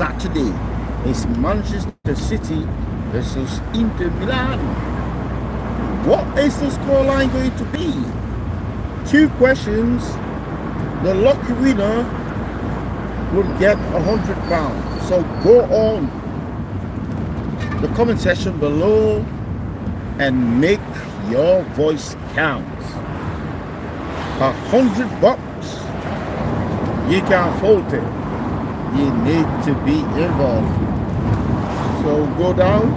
Saturday is Manchester City versus Inter Milan. What is the scoreline going to be? 2 questions. The lucky winner will get £100. So go on the comment section below and make your voice count. $100. You can't fault it. You need to be involved. So go down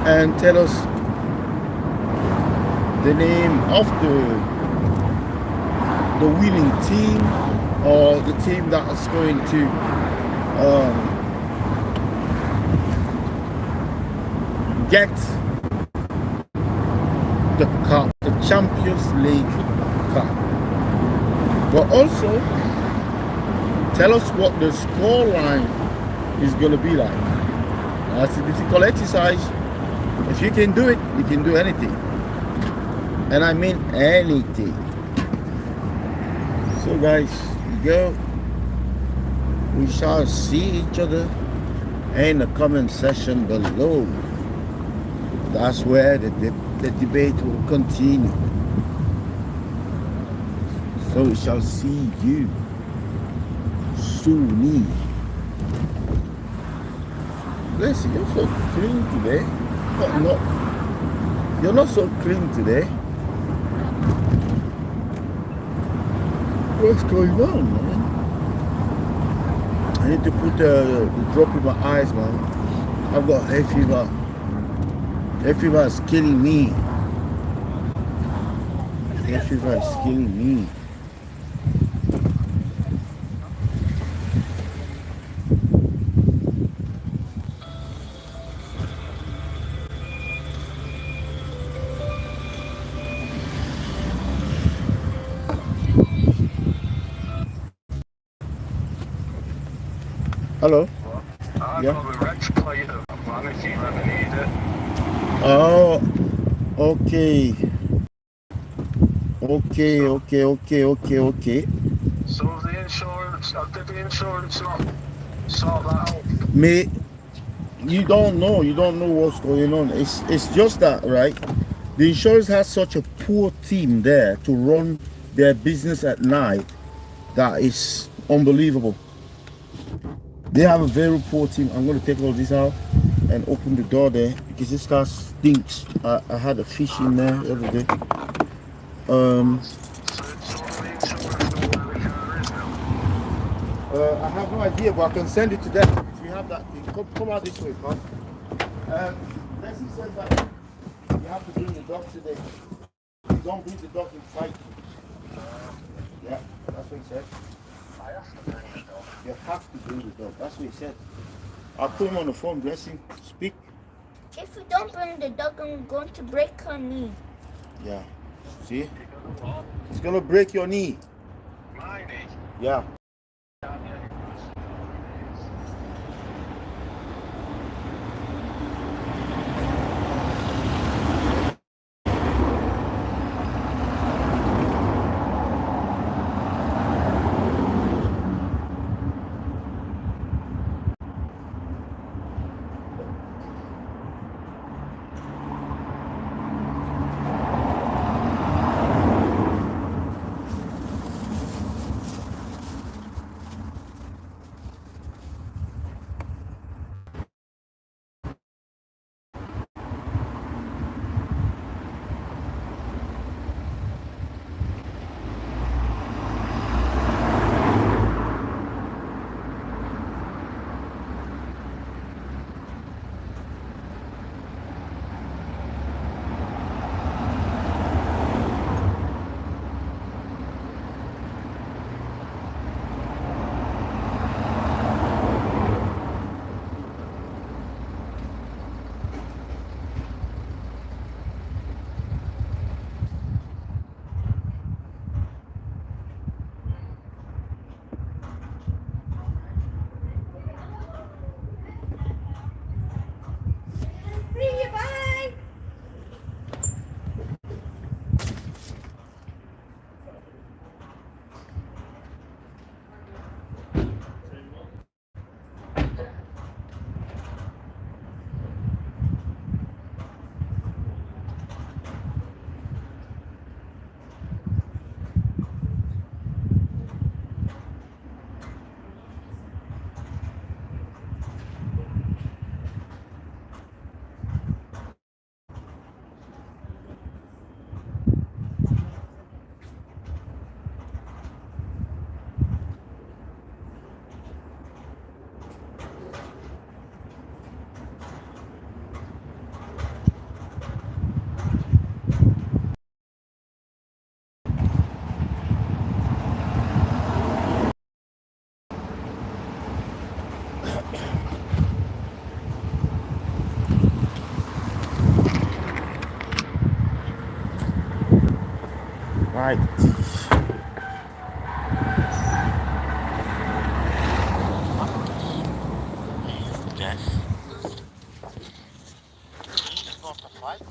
and tell us the name of the winning team, or the team that is going to get the cup, the Champions League cup. But also tell us what the scoreline is going to be like. That's a difficult exercise. If you can do it, you can do anything. And I mean anything. So guys, go. We shall see each other in the comment section below. That's where the debate will continue. So we shall see you soon. Bless you, you're so clean today. But you're not so clean today. What's going on, man? I need to put the drop in my eyes, man. I've got hay fever. Hay fever is killing me. Hay fever is killing me. Hello? Yeah. Oh, okay. Okay. So the insurance, did the insurance not sort that out? Mate, you don't know what's going on. It's just that, right? The insurance has such a poor team there to run their business at night that is unbelievable. They have a very poor team. I'm going to take all this out and open the door there because this car stinks. I had a fish in there the other day. I have no idea, but I can send it to them. If you have that thing, come out this way, Pat. Leslie says that you have to bring the dog today. You don't bring the dog inside. Yeah, that's what he said. I have to bring the dog. You have to bring the dog. That's what he said. I'll put him on the phone. Blessing, speak. If you don't bring the dog, I'm going to break her knee. Yeah. See? It's gonna break your knee. My knee? Yeah. Right. Yes. It's not a fight.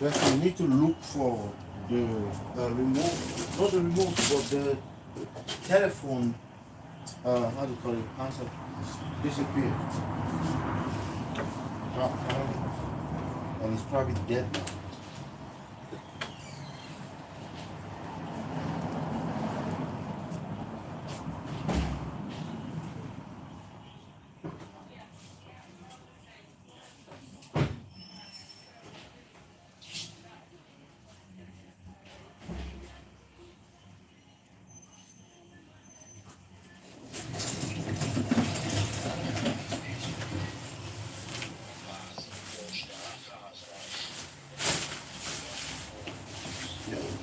Yes, you need to look for the remote, not the remote, but the telephone. How do you call it? Answer disappeared. And it's probably dead now.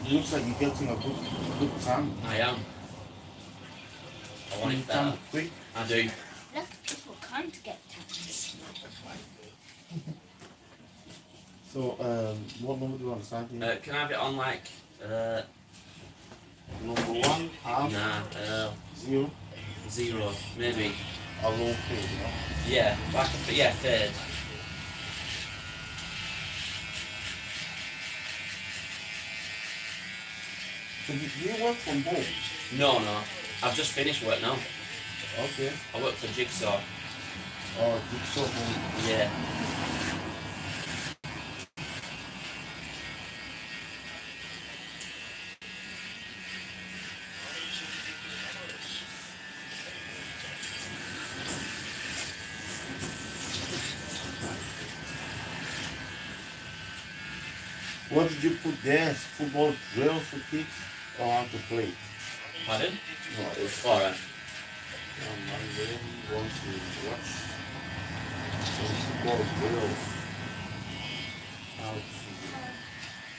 It looks like you're getting a good time. I am. I want it better. Quick. I do. Lots of people can't get tans. So, what number do you want to sign in? Can I have it on like, Number 1, half, nah, 0, 0, maybe. a low pay, you know? Yeah, like yeah, third. So, do you work from home? No, I've just finished work now. Okay. I work for Jigsaw. Oh, Jigsaw home. Yeah. What did you put there? Football drills for kids or how to play? Pardon? No, it's Alright. I really want to watch some football drills. How to...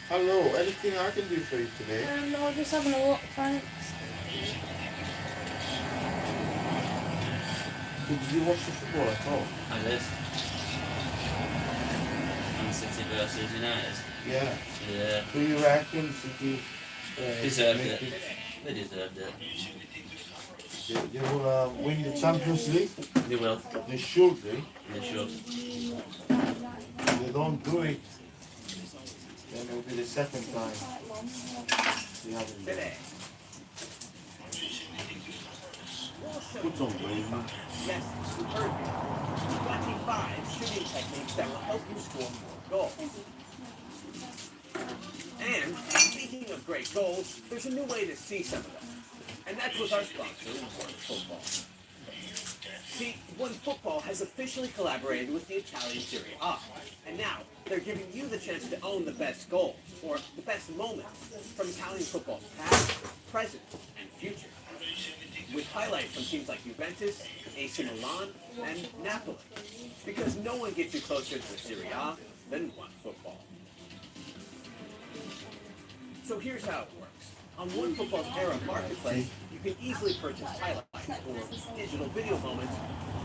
Hello, anything I can do for you today? No, just having a look, thanks. Did you watch the football at all? I did. Man City versus United. Yeah. Yeah. Do you reckon City Deserved make it. They deserved it. They will win the Champions League? They will. They should, eh? They should. If they don't do it, then it will be the second time they haven't done it. Put some weight, man. Yes, you heard me. We've got you 5 shooting techniques that will help you score more goals. And speaking of great goals, there's a new way to see some of them. And that's with our sponsor, OneFootball. See, OneFootball has officially collaborated with the Italian Serie A. And now, they're giving you the chance to own the best goals, or the best moments, from Italian football's past, present, and future. With highlights from teams like Juventus, AC Milan, and Napoli. Because no one gets you closer to the Serie A than OneFootball. So here's how it works. On OneFootball's Era Marketplace, you can easily purchase highlights or digital video moments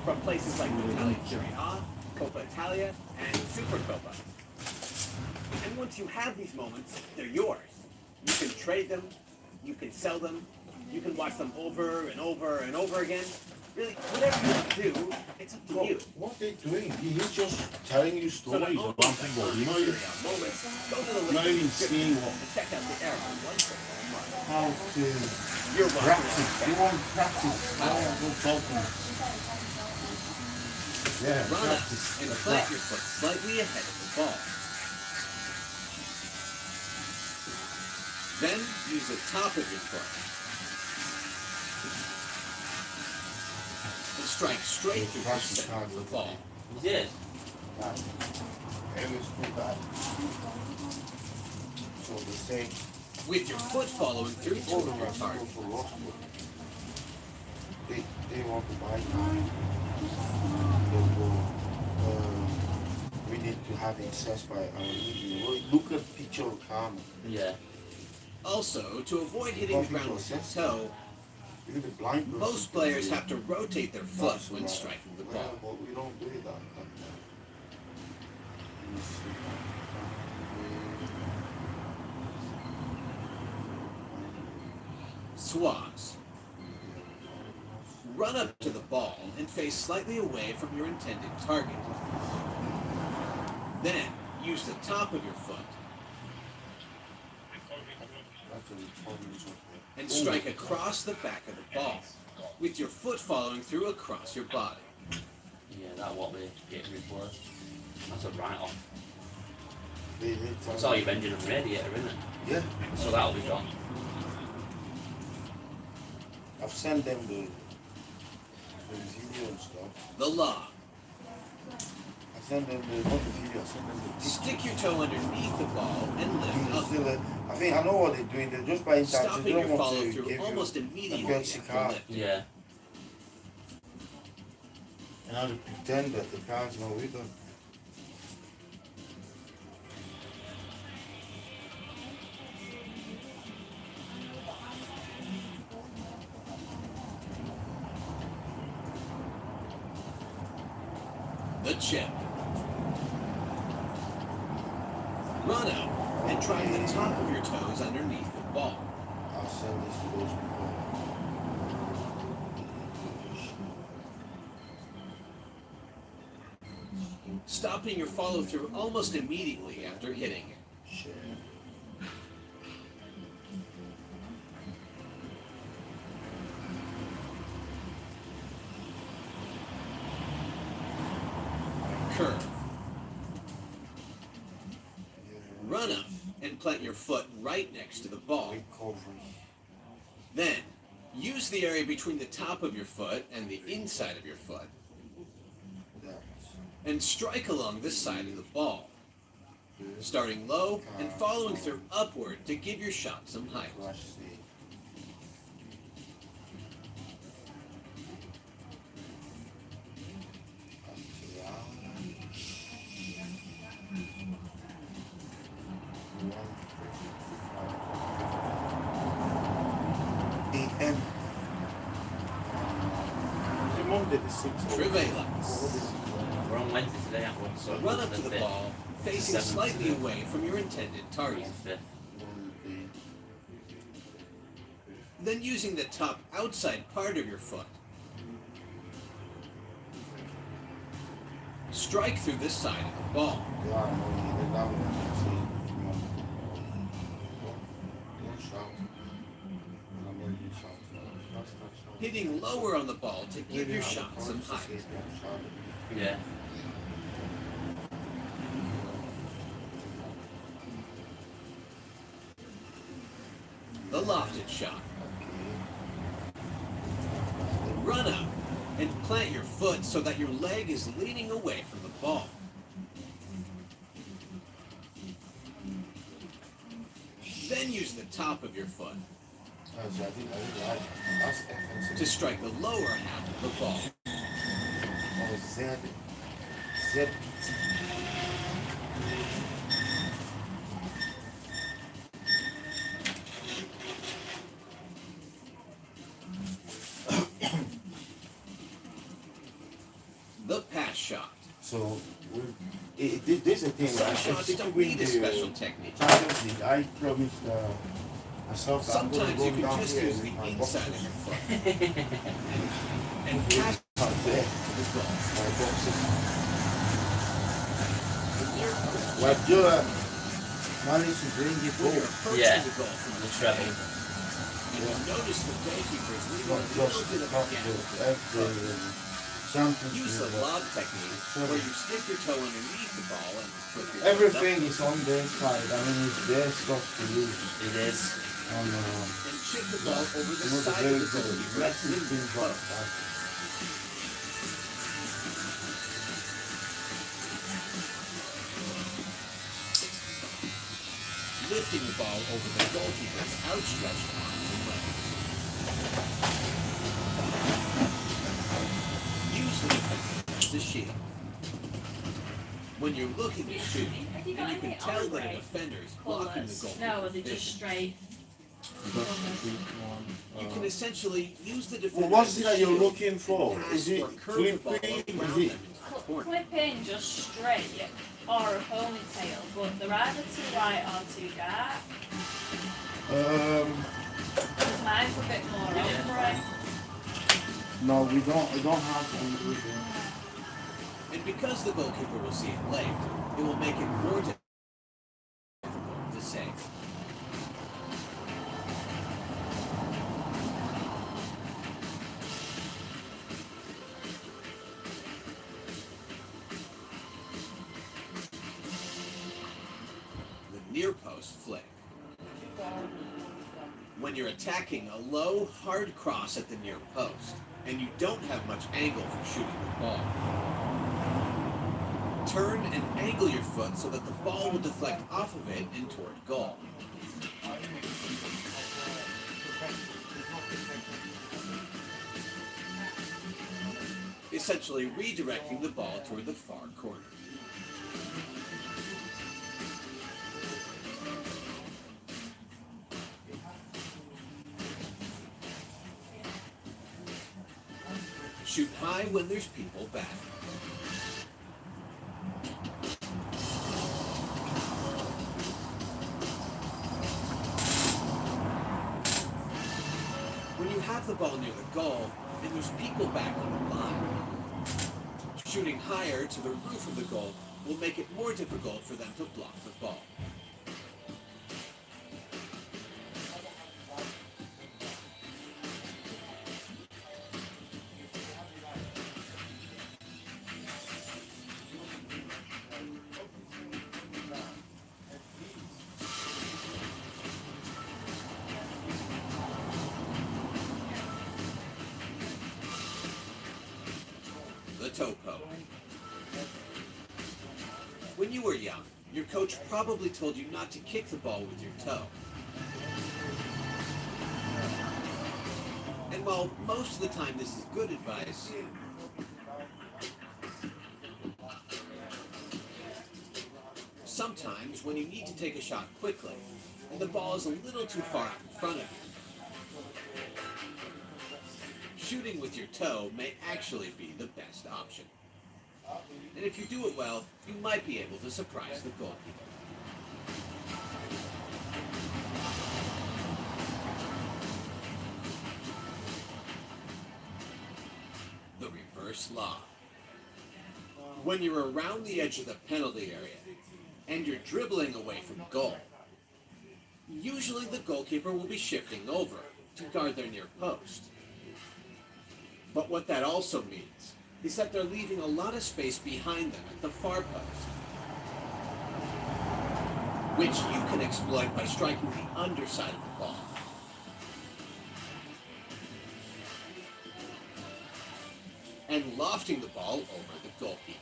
from places like the Italian Serie A, Coppa Italia, and Supercoppa. And once you have these moments, they're yours. You can trade them, you can sell them, you can watch them over and over and over again. Really, whatever you want to do, it's up to you. What they're doing, he's just telling you So to stories own about football. You know, Serie A moments, go to the link not in the even description seeing and check out the Era on OneFootball Market. how to You're welcome. practice. You want practice. I want to go talking. Yeah, Run up practice. and That's plant right. your foot slightly ahead of the ball. Then use the top of your foot. And strike straight through the Practice center hard of the with ball. You did? Right. It was too bad. So they say, With your foot following through all to the your rest target. go for lost. They want to buy time. They go have access by our media. Look at picture of camera. Yeah. Also, to avoid hitting the ground with your toe, Look at the blind person. most players have to rotate their foot when striking the ball. But we don't do that. Let me see. Swats. Run up to the ball and face slightly away from your intended target. Then, use the top of your foot and strike across the back of the ball, with your foot following through across your body. Yeah, that's what we're getting before. That's a write-off. They It's all your engine and radiator, isn't it? Yeah, So that'll be gone. I've sent them the video and stuff. The law. I sent them the, not the video, I sent them the picture. Stick your toe underneath the ball and You lift can up, still, I think I know what they're doing. They're just buying taxes. They stopping don't your want to follow-through give almost you immediately a courtesy after card. lifting. Yeah. And now they pretend that the car's not with them. The chip. Run out and drive the top of your toes underneath the ball. I'll send this to those people. Stopping your follow-through almost immediately after hitting it. Shit. Curve. Run up and plant your foot right next to the ball. Recovery. Then, use the area between the top of your foot and the inside of your foot That. and strike along the side of the ball, starting low and following through upward to give your shot some height. Crash seat. AM. It's a Monday the 6th. Trivela. We're on Wednesday today, aren't we? So Run up to the fifth. ball, facing Seventh. slightly away from your intended target. It's the fifth. Then using the top outside part of your foot, strike through the side of the ball. Yeah, I know, that one. Don't shout. I'm going to shout. Hitting lower on the ball to give your shot some height. Yeah. The lofted shot. Run up and plant your foot so that your leg is leaning away from the ball. Then use the top of your foot I did like that. That's offensive. to strike the lower half of the ball. Oh, Z. The pass shot. So, this is the thing, Some right? shots If don't we need win a the special technique. Champions League, I promised myself that I'm going to Sometimes go you can down just here use the with my inside of boxes your foot and pass out there. the ball. My boxes. Well, you managed to bring it When you're home. approaching Yeah. the goal from The the treble. and you notice the goalkeeper is leaving Not a just little bit the of a top, gap. the Champions Use the League. lob technique where you stick your toe underneath the ball and put your Everything foot is on their side. I mean, it's their stuff to use. It is. On, up and chip the ball over the not side very of the good. goalkeeper That's in the the thing post. about that. Lifting the ball over the goalkeeper's outstretched arms and legs. Use the defender as a shield. When you're looking to shoot, Have you got and you can any tell that a ombre defender is blocking the colours? goalkeeper's No, are they just vision, straight? you can essentially use the Well, defender what's as it a that you're shield looking for? and pass Is it or curve the ball clipping? around Is them it into the corner. Clip in just straight or a ponytail, but they're either too light or too dark. um? 'Cause mine's a bit more ombre. No, we don't have one. And because the goalkeeper will see it late, it will make it more difficult to save. The near post flick. When you're attacking a low, hard cross at the near post, and you don't have much angle for shooting the ball, turn and angle your foot so that the ball will deflect off of it and toward goal. Essentially redirecting the ball toward the far corner. Shoot high when there's people back. When you have the ball near the goal and there's people back on the line, shooting higher to the roof of the goal will make it more difficult for them to block the ball. The toe poke. When you were young, your coach probably told you not to kick the ball with your toe. And while most of the time this is good advice, sometimes when you need to take a shot quickly and the ball is a little too far out in front of you, shooting with your toe may actually be the best option. And if you do it well, you might be able to surprise the goalkeeper. The reverse lob. When you're around the edge of the penalty area and you're dribbling away from goal, usually the goalkeeper will be shifting over to guard their near post. But what that also means is that they're leaving a lot of space behind them at the far post, which you can exploit by striking the underside of the ball. And lofting the ball over the goalkeeper.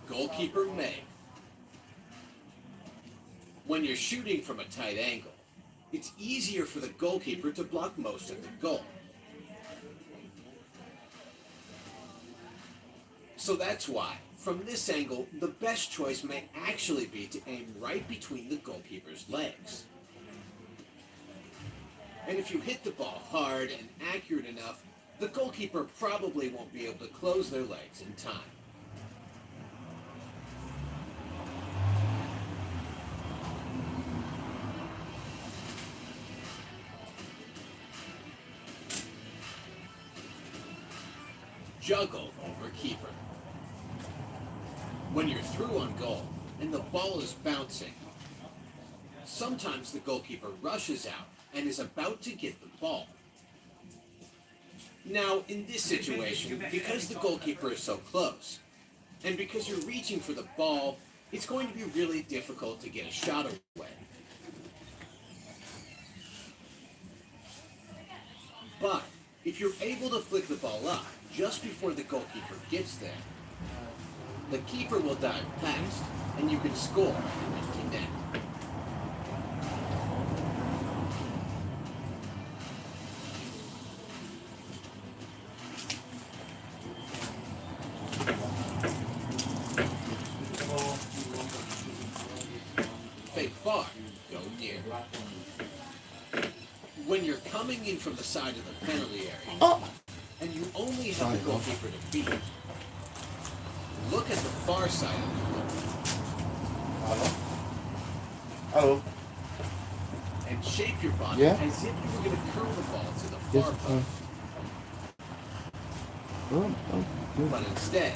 Goalkeeper may. When you're shooting from a tight angle, it's easier for the goalkeeper to block most of the goal. So that's why, from this angle, the best choice may actually be to aim right between the goalkeeper's legs. And if you hit the ball hard and accurate enough, the goalkeeper probably won't be able to close their legs in time. Juggle over keeper. When you're through on goal and the ball is bouncing, sometimes the goalkeeper rushes out and is about to get the ball. Now, in this situation, because the goalkeeper is so close, and because you're reaching for the ball, it's going to be really difficult to get a shot away. But if you're able to flick the ball up just before the goalkeeper gets there, the keeper will dive past, and you can score an empty net. Fake far, go near. When you're coming in from the side of the penalty area, Oh. and you only have the goalkeeper to beat, look at the far side of the goal Hello. Hello. and shape your body Yeah? as if you were going to curl the ball to the Yes. far post. Good. But instead,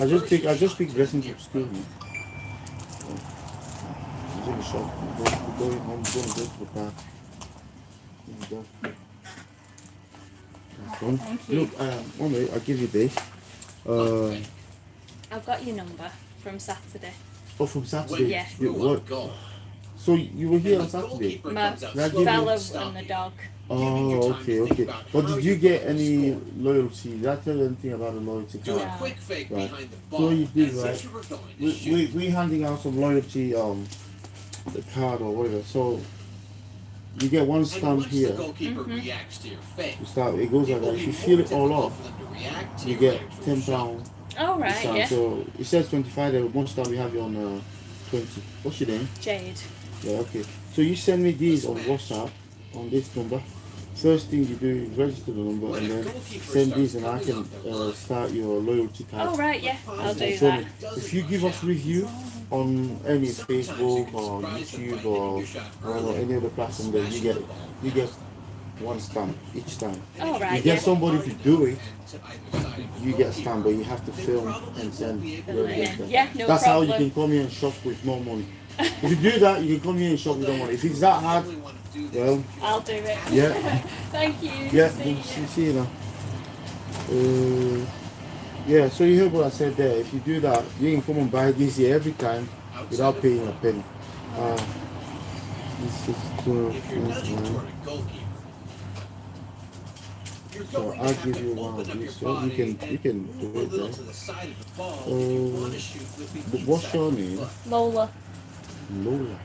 I just pick reverse dressing your to shot school. to the near I'm in the shop. I'm going home. I'm going to go to the park. Here we go. Thank you. Look, one minute, I'll give you this. post. I've got your number from Saturday. Oh, from Saturday. Yeah. You, Through on what? goal. So you were here And on the Saturday? goalkeeper My comes out Now give slowly me- fella and stops and the you. dog. Giving you Oh, time okay, to think okay. about But how did you you're get going to any score. loyalty? Did I tell you anything about the loyalty Do card? a quick fake Right. behind the So ball you did, as right? if you were going to shoot. We handing out some loyalty the card or whatever. So you get one And stamp once the here. goalkeeper reacts to your fake, You start. It goes it like will that. If be you more feel it all difficult off, for them to react to you your get actual shot. £10. Oh right, discount. yeah. So it says 25 there. Most time we have you on 20. What's your name? Jade. Yeah, okay. So you send me these on WhatsApp on this number. First thing you do is register the number When and a then goalkeeper send starts these and I coming can off their line, start your loyalty card. Oh right, yeah. I'll do So that. if you give us review on any Facebook or YouTube or any other platform, then you get one stamp each time. Oh You right, get yeah. somebody to do it, to either side of the you get a goalkeeper, stamp, but you have to they film probably and send. won't be able to wherever react. you send. Yeah, no That's problem. how you can come here and shop with no money. If you do that, you can come here and shop with no money. If it's that hard, Only want to do this well, if you I'll do it. yeah. Thank you. Yeah, See you. see you now. Yeah, so you heard what I said there. If you do that, you can come and buy this here every time without paying a penny. This is If you're nudging 299. toward a goalkeeper, you're So going to I'll have give to you open one of up your these. So body you and can move do a it little there. to the side of the ball if you want to shoot with the But what's inside your of the name? foot. Lola. Lola.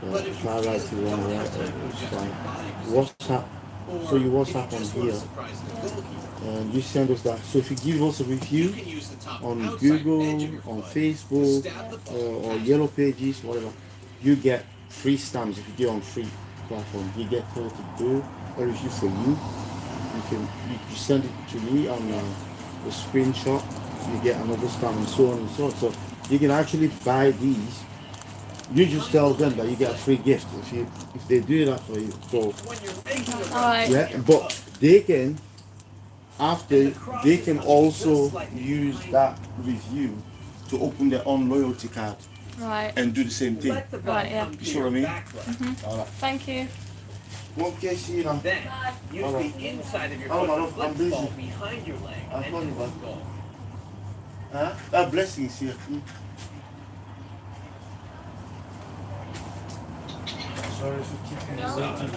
But if you I like to feel you run don't around. have time to It's adjust your fine. body position, WhatsApp. or So you if WhatsApp you on just want to here. surprise the goalkeeper, And you send us that. So if you give us a you review can use the top on outside Google, edge of your on foot to Facebook, stab the ball or past Yellow Pages, whatever, you get free stamps if you go on free platform. You get 30 to do a review for you. You send it to me on the screenshot. You get another stamp and so on and so on. So you can actually buy these. You just tell them that you get a free gift if they do that for you. So when you're making a run. Alright. yeah, but they can also use that review to open their own loyalty card Right. and do the same thing. Let the ball Right, yeah. come to You see your what I mean? back leg. Alright. Thank you. Okay, see you now. Then, use Alright. the inside of your Oh, foot no, to flip I'm the busy. ball behind your leg I'll and call you into back. the goal. Huh? That blessing is here. Sorry for keeping you waiting,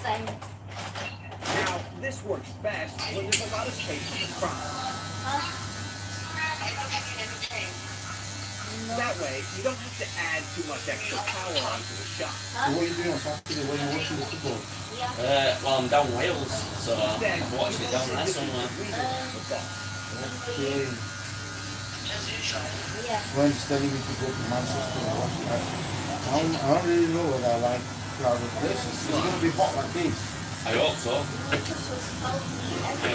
Same. Now, this works best when there's a lot of space for the cross. That way, you don't have to add too much extra power onto the shot. So what are you doing on Saturday when you're watching the football? Well, I'm down Wales, so Instead, I'm watching it down there somewhere. Okay. Yeah. Friends telling me to go to Manchester and watch that. I don't really know whether I like crowded places. It's going to be hot like this. I hope so. I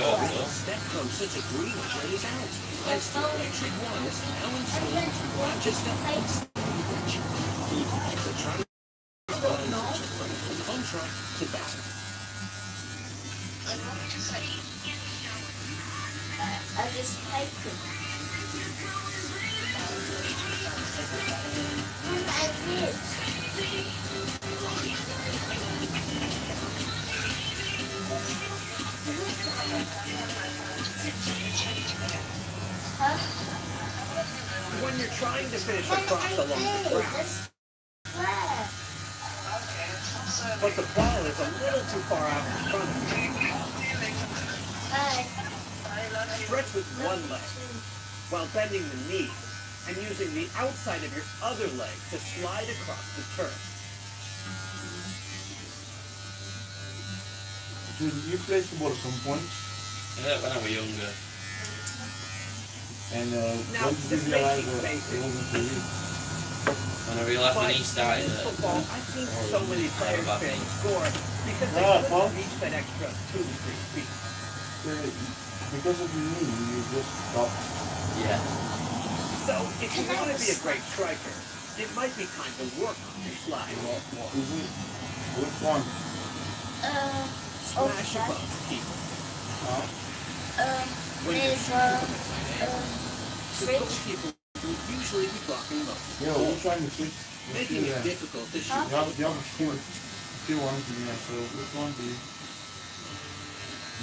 hope so. Step closer to Greenwich and he's out. As the electric wires now installed to Manchester. The train from contract to back. I just typed it. I did. Huh? When you're trying to finish a cross along the ground, That's flat. but the ball is a little too far out in front of you. Bye. Stretch with one leg while bending the knee and using the outside of your other leg to slide across the turf. So you played football at some point, When I was younger. and Now, when did this you may realize seem that basic, it wasn't for you? When I realised when but he started in it. football, I've seen so many players back fail in. to score because they Yeah, couldn't Paul. reach that extra 2 to 3 feet. Because of your knee, you just stopped. Yeah. So, if you want to be a great striker, it might be time to work on your slide. What is it? Which one? Smash above the keeper. When you're There's shooting from the tight end, the fridge. goalkeeper will usually be blocking most of the Yeah, ball, we're trying to fix. making it difficult to shoot. You have two ones in there, so which one do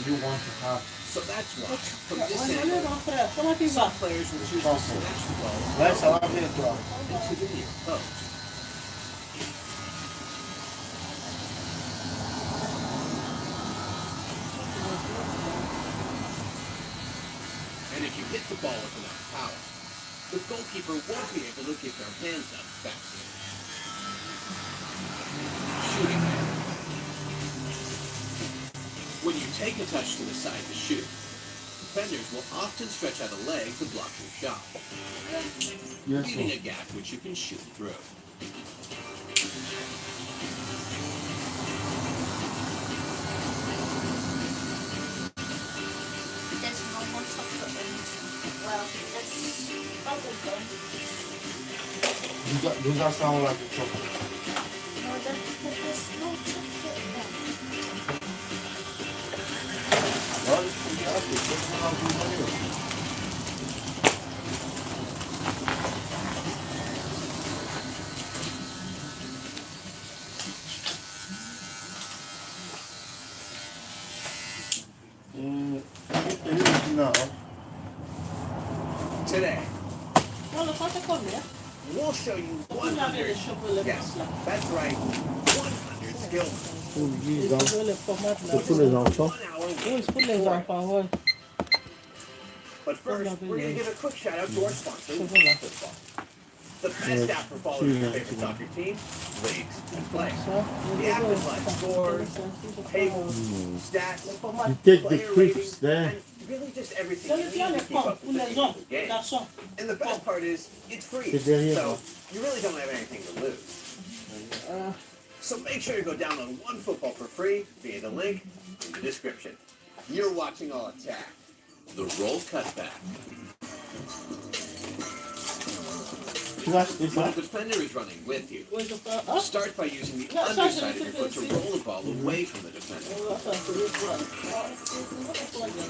you want to have? So that's why, from this angle, some players will choose to smash the ball Let's have it, bro. into the near post. And if you hit the ball with enough power, the goalkeeper won't be able to get their hands up fast enough. Shooting man. When you take a touch to the side to shoot, defenders will often stretch out a leg to block your shot, Yes, leaving sir. a gap which you can shoot through. There's no more chocolate in it. Well, that's bubble gum. Does that sound like a chocolate? No, there's no chocolate in it. Well, it's fantastic. That's what I'm doing anyway. No. Today, Voilà, quanto comer? we'll show you Vous l'avez 100. les chocolats Yes, là. that's right. 100 skills. Pour Et 10 ans. vous avez les fromages là. C'est pour les enfants. 1 hour. Oui, c'est pour les enfants, oui. But first, we're going to give a quick shout out to our sponsor, C'est bon là. Football. The best app for following your favorite soccer team, leagues, and players. Ça, The app is like scores, tables, stats, You take the player clips ratings, there. and really just everything Dans you le need plan, to les keep pommes up pour with the les games hommes, of the game. garçons. And the best part is, it's free, C'est derrière, so quoi. you really don't have anything to lose. So make sure to go download OneFootball for free via the link in the description. You're watching All Attack, the roll cutback. Tu vas acheter When ça? a defender is running with you, Oui, je fais. Ah, start by using the Yeah, so underside of I your can foot to see. roll the ball away from the defender. on va faire ça,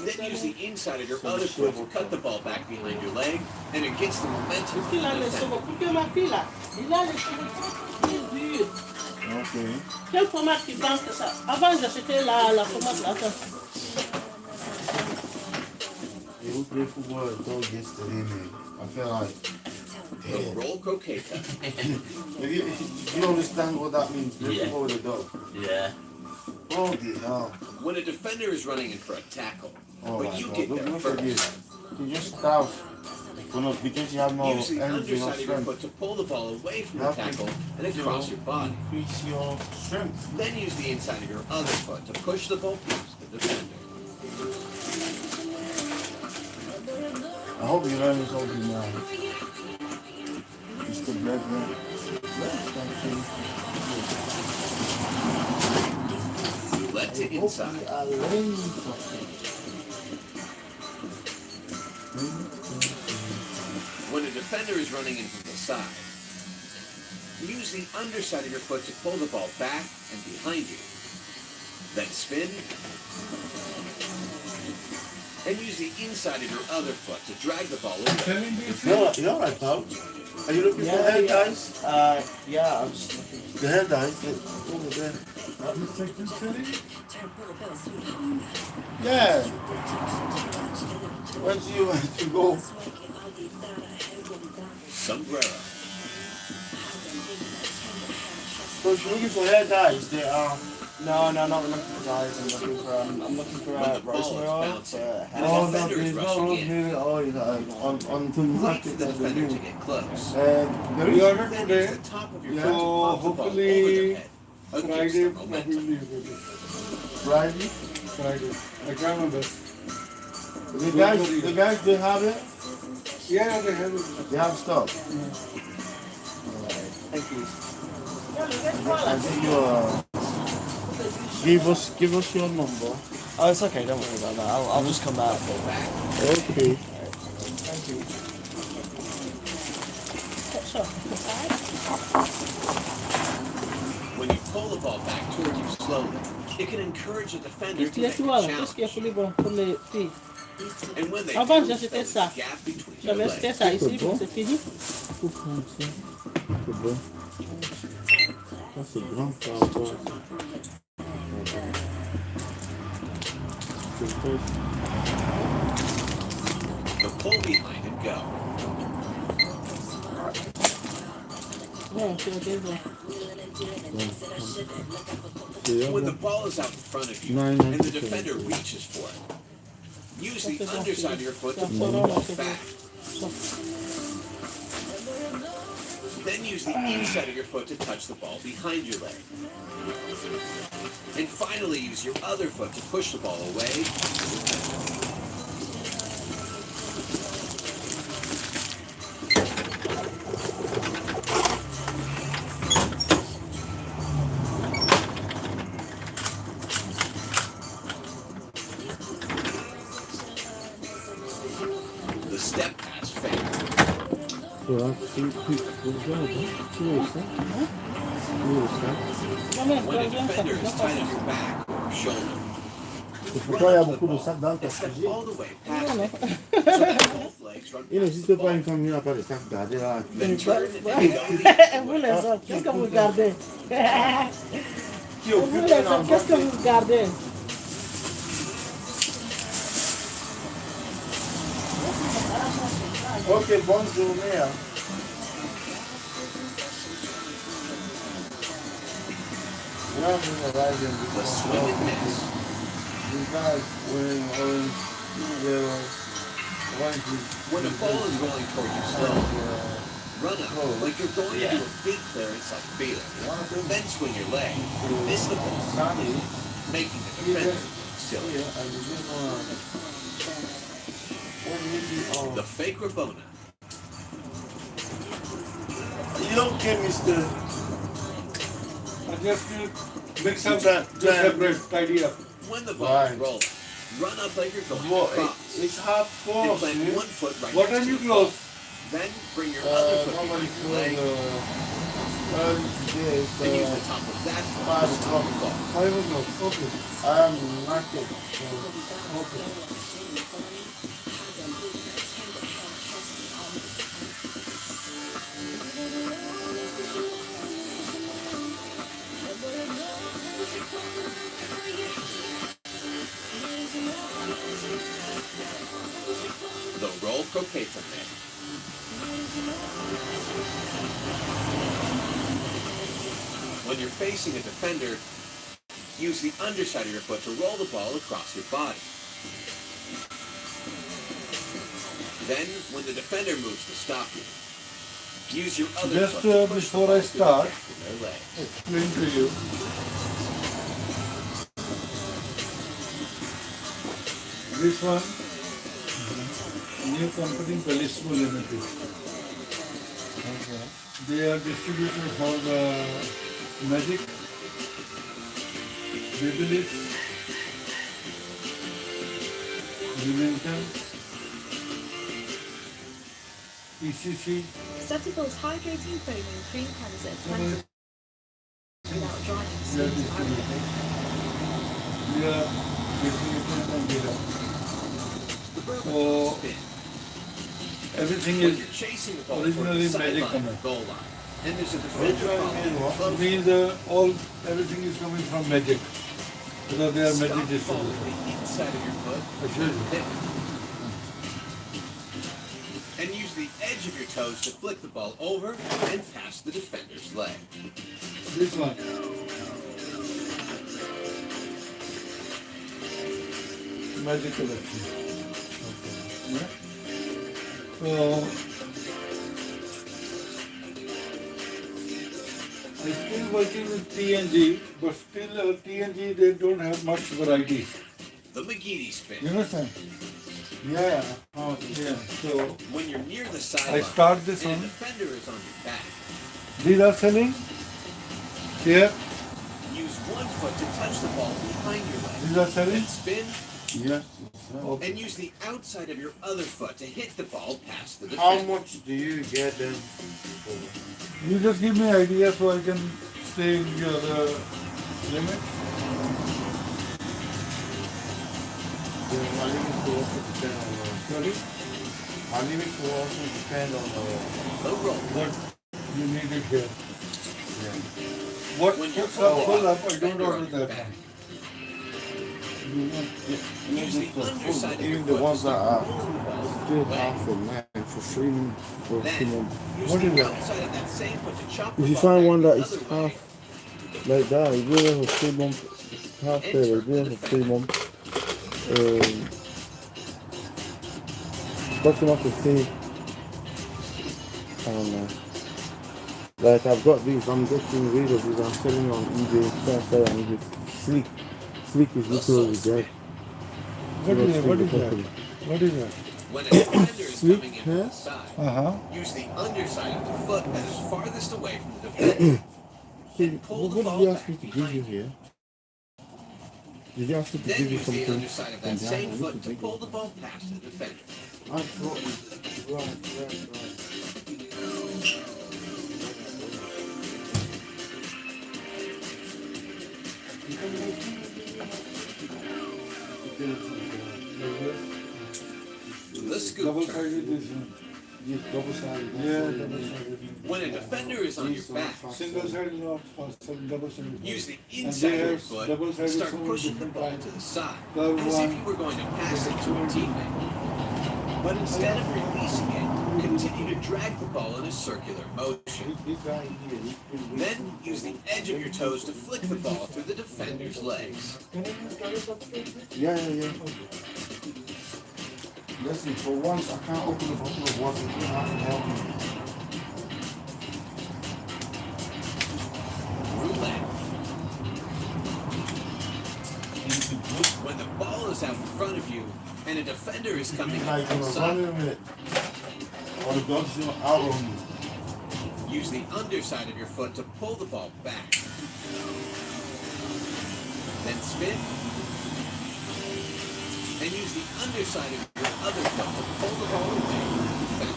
Then use the inside of your other foot to cut the ball back behind your leg, and it gets the momentum Parce from qu'il a the les defender. cheveux. Pour que ma fille là, il a les cheveux très durs. Ok. Quel fromage qui danse que ça? Avant, j'achetais la fromage là. Attends. Yeah, we played football at dog yesterday, man. I felt like, The roll croqueta. you understand what that means? Play Yeah. football with a dog. Yeah. Oh, the hell. When a defender is running in for a tackle, Oh, but my you God. get Don't there forget. first, You just start. Because you have no use the energy, no underside of your strength. foot to pull the ball away from You the have to, tackle and you across know, your body. Increase your strength. Then use the inside of your other foot to push the ball past the defender. I hope you learn something now. Mr. Blackman. Let to inside. are learning something. When a defender is running in from the side, use the underside of your foot to pull the ball back and behind you. Then spin. And use the inside of your other foot to drag the ball away. You're right, pal. Are you looking for hair dyes? Yeah, I'm just looking. The hair dyes, over there. Yeah. Where do you want to go? Sombrero. So if you're looking for hair dyes, they are No, not looking for dyes. I'm looking for When the ball rosemary is oil bouncing, for and hair. the defender is rushing in, on the wait market for the that they defender do. to get close. There We is ordered Then today, use the top of your Yeah. foot to so pop the ball over hopefully their head against Friday the probably momentum. we will do. Friday. Friday. I try my best. The guys, they have it. Yeah, they have it. They have stuff. Thank you. I think give us your number. Oh, it's okay. Don't worry about that. I'll just come back. Okay. Thank you. When you pull the ball back toward you slowly, it can encourage the defender to Qu'est-ce make qu'il y a a Qu'est-ce qu'il y a challenge. pour les filles? And when they Avant, do, j'ai acheté there's ça. a gap between your J'avais acheté legs. ça ici, C'est bon. c'est fini. Faut prendre ça. C'est bon. Ça, c'est grand par rapport à ça. C'est bon. The pull behind and go. Non, c'est ok, bon. When the ball is out in front of you Nine, and the okay. defender reaches for it, use the Ça, c'est bon, underside of your foot to Ça, pull ça, the non, ball c'est back. bon. Then use the inside of your foot to touch the ball behind your leg. And finally use your other foot to push the ball away. The step pass fake. Voilà, tu regardes, tu vois ça. Tu vois ça. Non, mais When a regarde ça, defender is non, tight on your back or shoulder, Et pourquoi il y a beaucoup de sacs dans ta and step cuisine? all the way non, past non. it, so that both legs run Il past n'existe the pas une ball. famille à part des sacs gardés là. Then turn and go Et vous les autres, qu'est-ce que vous gardez? Qui Et vous occupe les un autres, qu'est-ce que endroit. vous gardez? Ok, bonne journée. Hein. Now we're arriving the before swing and miss. you guys wearing orange, yellow, orange with When the ball is rolling toward you slowly, run up like you're going into a big clearance like field. Then swing your leg. Miss the ball, sunny making the defender silly. here and you just wanna what you do The fake Rabona. okay, Mr. I just mix up, Try- just try- separate, tidy up. When the ball Right. is rolling, run up like you're going Well, across. it's half And force. plant See? one foot right What next time to you the ball. close? Then bring your other foot Normally behind your close leg early today, and use the so top of that foot 5 to stop the o'clock. ball. 5 o'clock, okay. I'm knackered. So. Okay. The roll croquet technique. When you're facing a defender, use the underside of your foot to roll the ball across your body. Then, when the defender moves to stop you, use your other Just foot to push before the ball I through start, the gap in their leg. Explain to you. This one, new company, Bellissimo Limited. They are distributors for Magic, Babyliss, Remington, ECC. Setible's hydrating foam and cream cleanser cleanses without drying We are skin to barrier. distributing. We are distributing from Gera. So Spin. everything When is you're chasing the ball originally toward the Magic sideline Command. or goal line, and there's a defender following close, means everything is coming from Magic because they are stop Magic the ball distributors. with the inside of your foot I showed you. Hit. And use the edge of your toes to flick the ball over and past the defender's leg. This one. Magic Collection. Yeah. So I'm still working with TNG, but still TNG they don't have much variety. The McGeady spin. You understand? Yeah. Yeah. So When you're near the I sideline start this and a one. defender is on your back, These are selling. Here. use one foot to touch the ball behind your leg. These are selling. Then spin Yes. Okay. and use the outside of your other foot to hit the ball past the How defender. much do you get them? You just give me idea so I can stay in your limit. The limit will also depend on Sorry. my limit will also depend on Low roll. What you need it here. yeah. What When you're puts are full up, I don't defender on order your that back. one. Use the underside of your Even the foot ones to that are pull the ball still away. half for man for 3 months for 2 Then months. use What the is that? outside of that same foot to chop the If you ball find back one the that is other way. half like that, you do it for 3 months, it's half there, you do it for 3 months. Customer could say, I don't know. Like I've got these, I'm getting rid of these, I'm selling on eBay, trying to sell on eBay. Sleek. Sleek is The literally soul dead. What is that? What is that? Company. What is that? When a defender is Sweet, coming in from huh? the side, Uh-huh. use the underside of the foot that is farthest away from the defender. See, And pull what the did ball you ask me back to give you behind you. here? Did you ask me to Then give you use the something? underside of that from same behind? I foot need to big pull one. the ball past the defender. I thought, right. The scoop Double turn. sided this one. Yes, double sided. Yeah, double sided. When a defender is on your back, Single sided not faster, double sided. use the And inside they of your have foot double-sided and so start many pushing the different ball types. to the side, Curve as if one. you were going to pass it to a teammate. But instead of releasing it, continue to drag the ball in a circular motion. This guy here, Then use the edge of your toes to flick the ball through the defender's legs. yeah. Listen, for once I can't open the bottle of water. You have to help me. Roulette. When the ball is out in front of you and a defender is coming Like, in from the run side, in a minute. Or the dog's gonna outrun you. use the underside of your foot to pull the ball back. Then spin. And use the underside of your other foot to pull the ball away from the defender.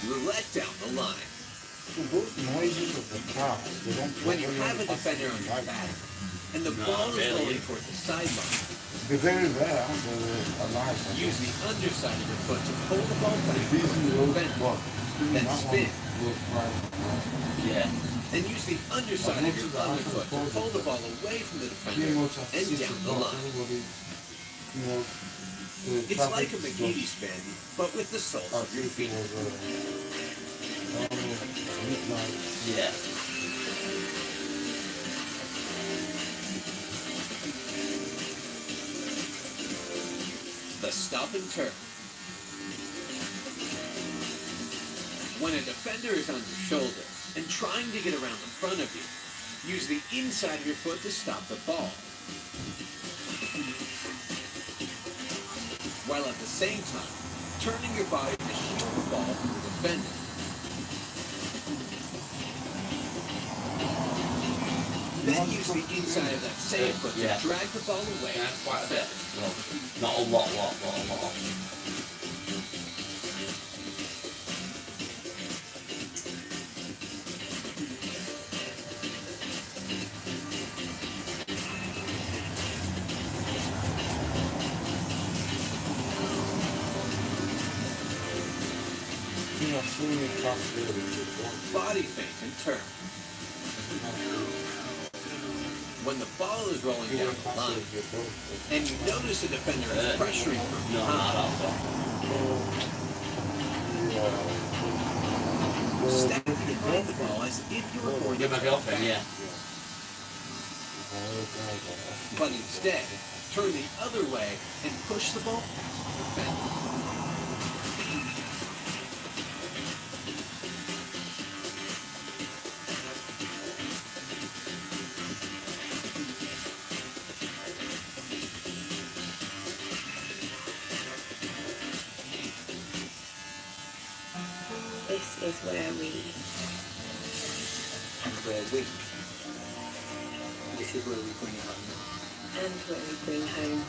Roulette down the line. So those noises of the car, they don't When you have a defender on your back and the ball is rolling towards the sideline, They're very rare, they're alive. use the underside of your foot to pull the ball back These from in the the road, defender. but Then that spin. one will fly. Yeah. And use the underside of your other foot to pull the ball away from the Pretty defender much and assisted down the not line. everybody, you know, the It's traffic like a is McGeady spin, but with the soles not- of your feet. midnight. Yeah. The stop and turn. When a defender is on your shoulder and trying to get around the front of you, use the inside of your foot to stop the ball. While at the same time, turning your body to shield the ball from the defender. Then use the inside of that same foot to Yeah. drag the ball away. That's quite a bit. Well, not a lot. You know, seeing it cross there, Body feint and turn. When the ball is rolling down the line, and you notice the defender is pressuring from No, behind, not also. step behind the ball as if you were going to Get my girlfriend, yeah. but instead, turn the other way and push the ball past the defender. This is where we This is where we bring it home. and where we bring home.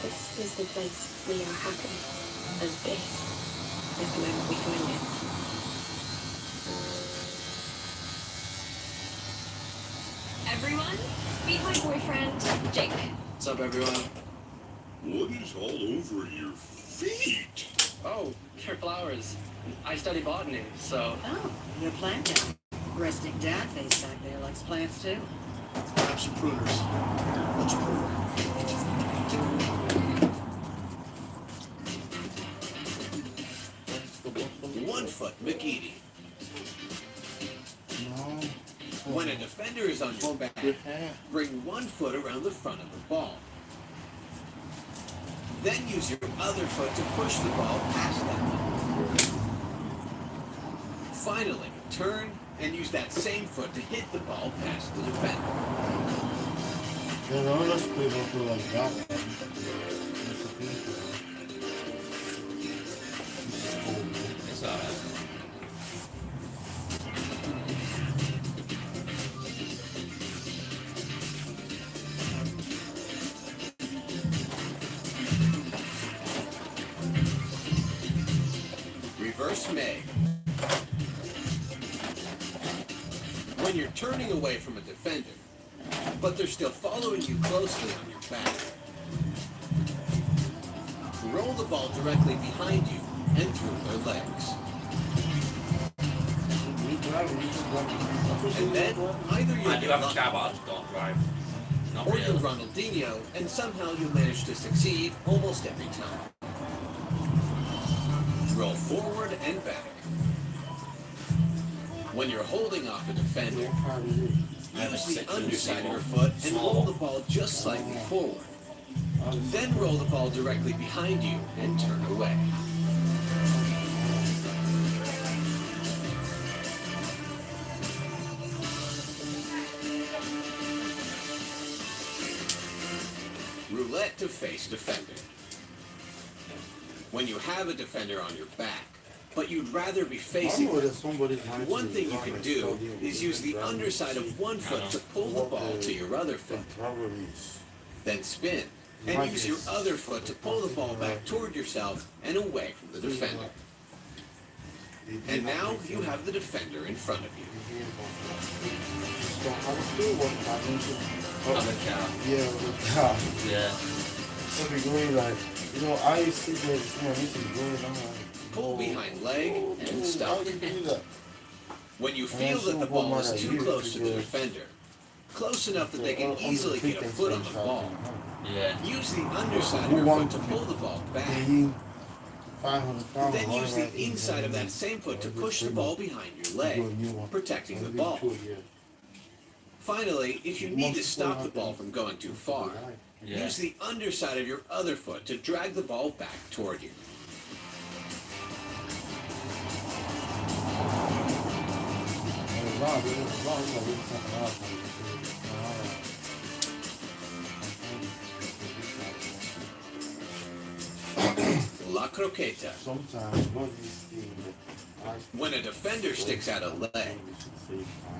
This is the place we are happy, and this is the moment we find it. Everyone, meet my boyfriend, Jake. What's up, everyone? What is all over your feet? Oh, they're flowers. I study botany, so. Oh, you're a plant now. Resting dad face back there likes plants too. Grab some pruners. Let's prune. 1 foot McEady. When a defender is on your back, bring 1 foot around the front of the ball. Then use your other foot to push the ball past them. Finally, turn and use that same foot to hit the ball past the defender. Let's play like that. It's alright. Reverse Meg. When you're turning away from a defender, but they're still following you closely on your back, roll the ball directly behind you and through their legs. And then either I you're do have a lucky car, but I just don't drive. Not or you're really. Ronaldinho, and somehow you manage to succeed almost every time. Roll forward and back. When you're holding off a defender, use the underside of your foot and roll the ball just slightly forward. Then roll the ball directly behind you and turn away. Roulette to face defender. When you have a defender on your back, but you'd rather be facing them, one thing you can do is use the underside of 1 foot to pull the ball to your other foot. Then spin, and use your other foot to pull the ball back toward yourself and away from the defender. And now you have the defender in front of you. I'm a car. Yeah, with the car. Yeah. It'll be going like, I used to see this one, this is good. I'm like, Pull behind leg and stop. How do you do that? When you feel that the ball is too close to the defender, close enough that they can easily get a foot on the ball, Yeah. use the underside of your foot to pull the ball back. Then use the inside of that same foot to push the ball behind your leg, protecting the ball. Finally, if you need to stop the ball from going too far, Yeah. use the underside of your other foot to drag the ball back toward you. La croqueta. When a defender sticks out a leg,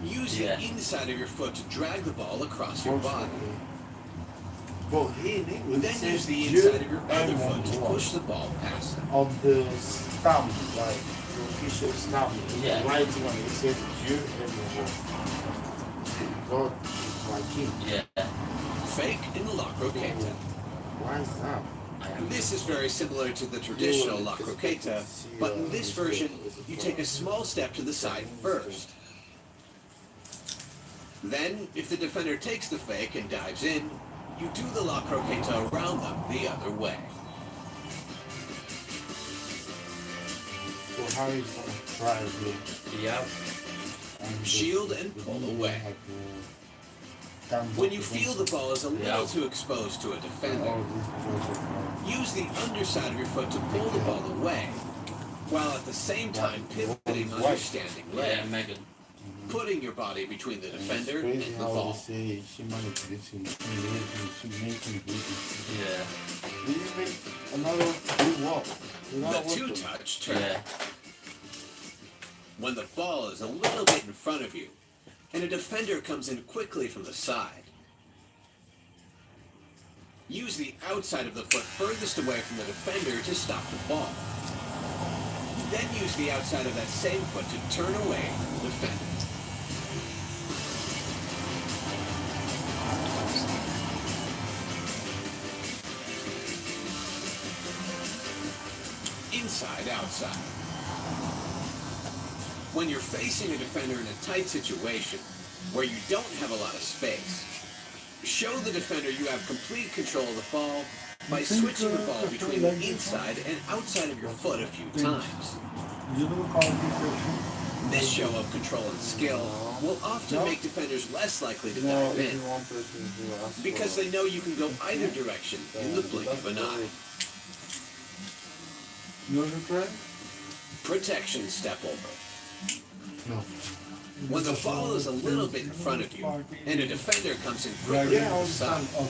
use the inside of your foot to drag the ball across your body. Then use the inside of your other foot to push the ball past them. On the stamp, like the official stamp, Yeah. writing on it says Dieu est mon God is my king. Yeah. Fake in La Croqueta. Why is that? This is very similar to the traditional La Croqueta, but in this version, you take a small step to the side first. Then, if the defender takes the fake and dives in, you do the La Croqueta around them the other way. So how is going to try to Yeah. Shield and pull away. When you feel the ball is a little too exposed to a defender, use the underside of your foot to pull the ball away, while at the same time pivoting on your standing Yeah, leg, Megan. putting your body between the defender and crazy the how ball. they say she manipulates him, she makes him do this. Yeah. Did you make another good walk? The two-touch turn. Yeah. When the ball is a little bit in front of you, and a defender comes in quickly from the side, use the outside of the foot furthest away from the defender to stop the ball. Then use the outside of that same foot to turn away from the defender. Inside, outside. When you're facing a defender in a tight situation where you don't have a lot of space, show the defender you have complete control of the ball by switching the ball between the inside and outside of your foot a few times. You know competition. This show of control and skill will often make defenders less likely to No, dive if in you want person to ask because for they know you can go either direction in the blink of an eye. You want to try? Protection step over. No. When the ball is a little bit in front of you and a defender comes in quickly Yeah, from I'll the side, stand.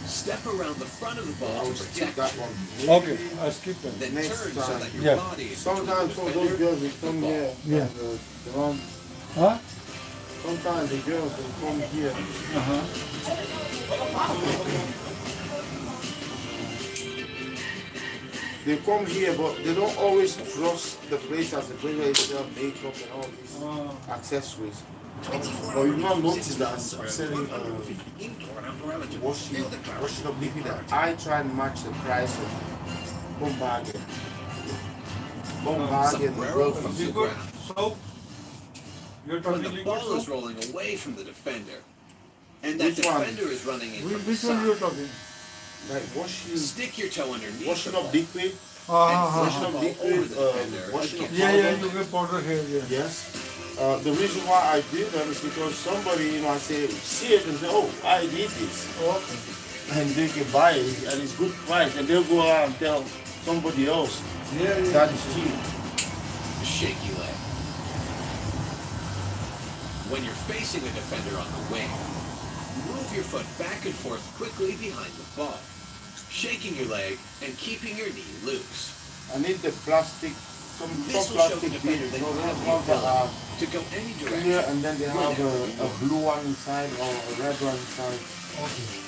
step around the front of the ball I to will skip protect that you. one. Okay, I skip that. Then Next turn so time. that your Yeah. body is between Sometimes the some of defender those girls will and the come ball. here. Yeah. And, they want, Huh? sometimes the girls will come here. Uh-huh. They come here, but they don't always trust the place as the place where they sell makeup and all these accessories. But you not notice that I'm selling washing up liquid. I try and match the price of Bombardier. Bombardier, the Sombrero girl from from the ground. So, you're When talking the liquid ball is soap? rolling away from the defender, and that Which one? defender is running in from the Which one you're side, talking? like washing, stick your toe underneath washing the up ball liquid, and Uh-huh. flush washing the up ball over liquid, the defender washing up again. Yeah, yeah, powder. you get powder here, yeah. Yes. The reason why I did that is because somebody, I say, see it and say, oh, I did this. Okay. And they can buy it and it's good price. And they'll go out and tell somebody else Yeah, yeah. that is cheap. Shaky leg. When you're facing a defender on the wing, move your foot back and forth quickly behind the ball, shaking your leg and keeping your knee loose. I need the plastic, some This will show the plastic defender beads. that You know, you have those the ones that are ability to go any clear direction. and then they have a blue one inside or a red one inside. Okay.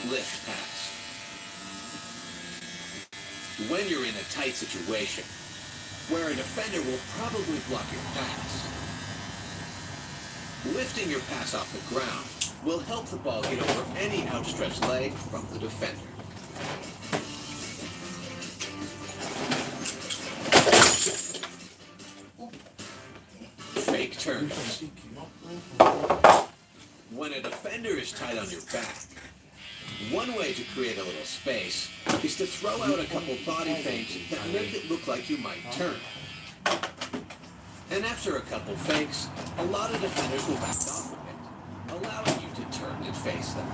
Lift pass. When you're in a tight situation, where a defender will probably block your pass, lifting your pass off the ground will help the ball get over any outstretched leg from the defender. Fake turns. When a defender is tight on your back, one way to create a little space is to throw out a couple body feints that make it look like you might turn. And after a couple fakes, a lot of defenders will back off a bit, allowing you to turn and face them.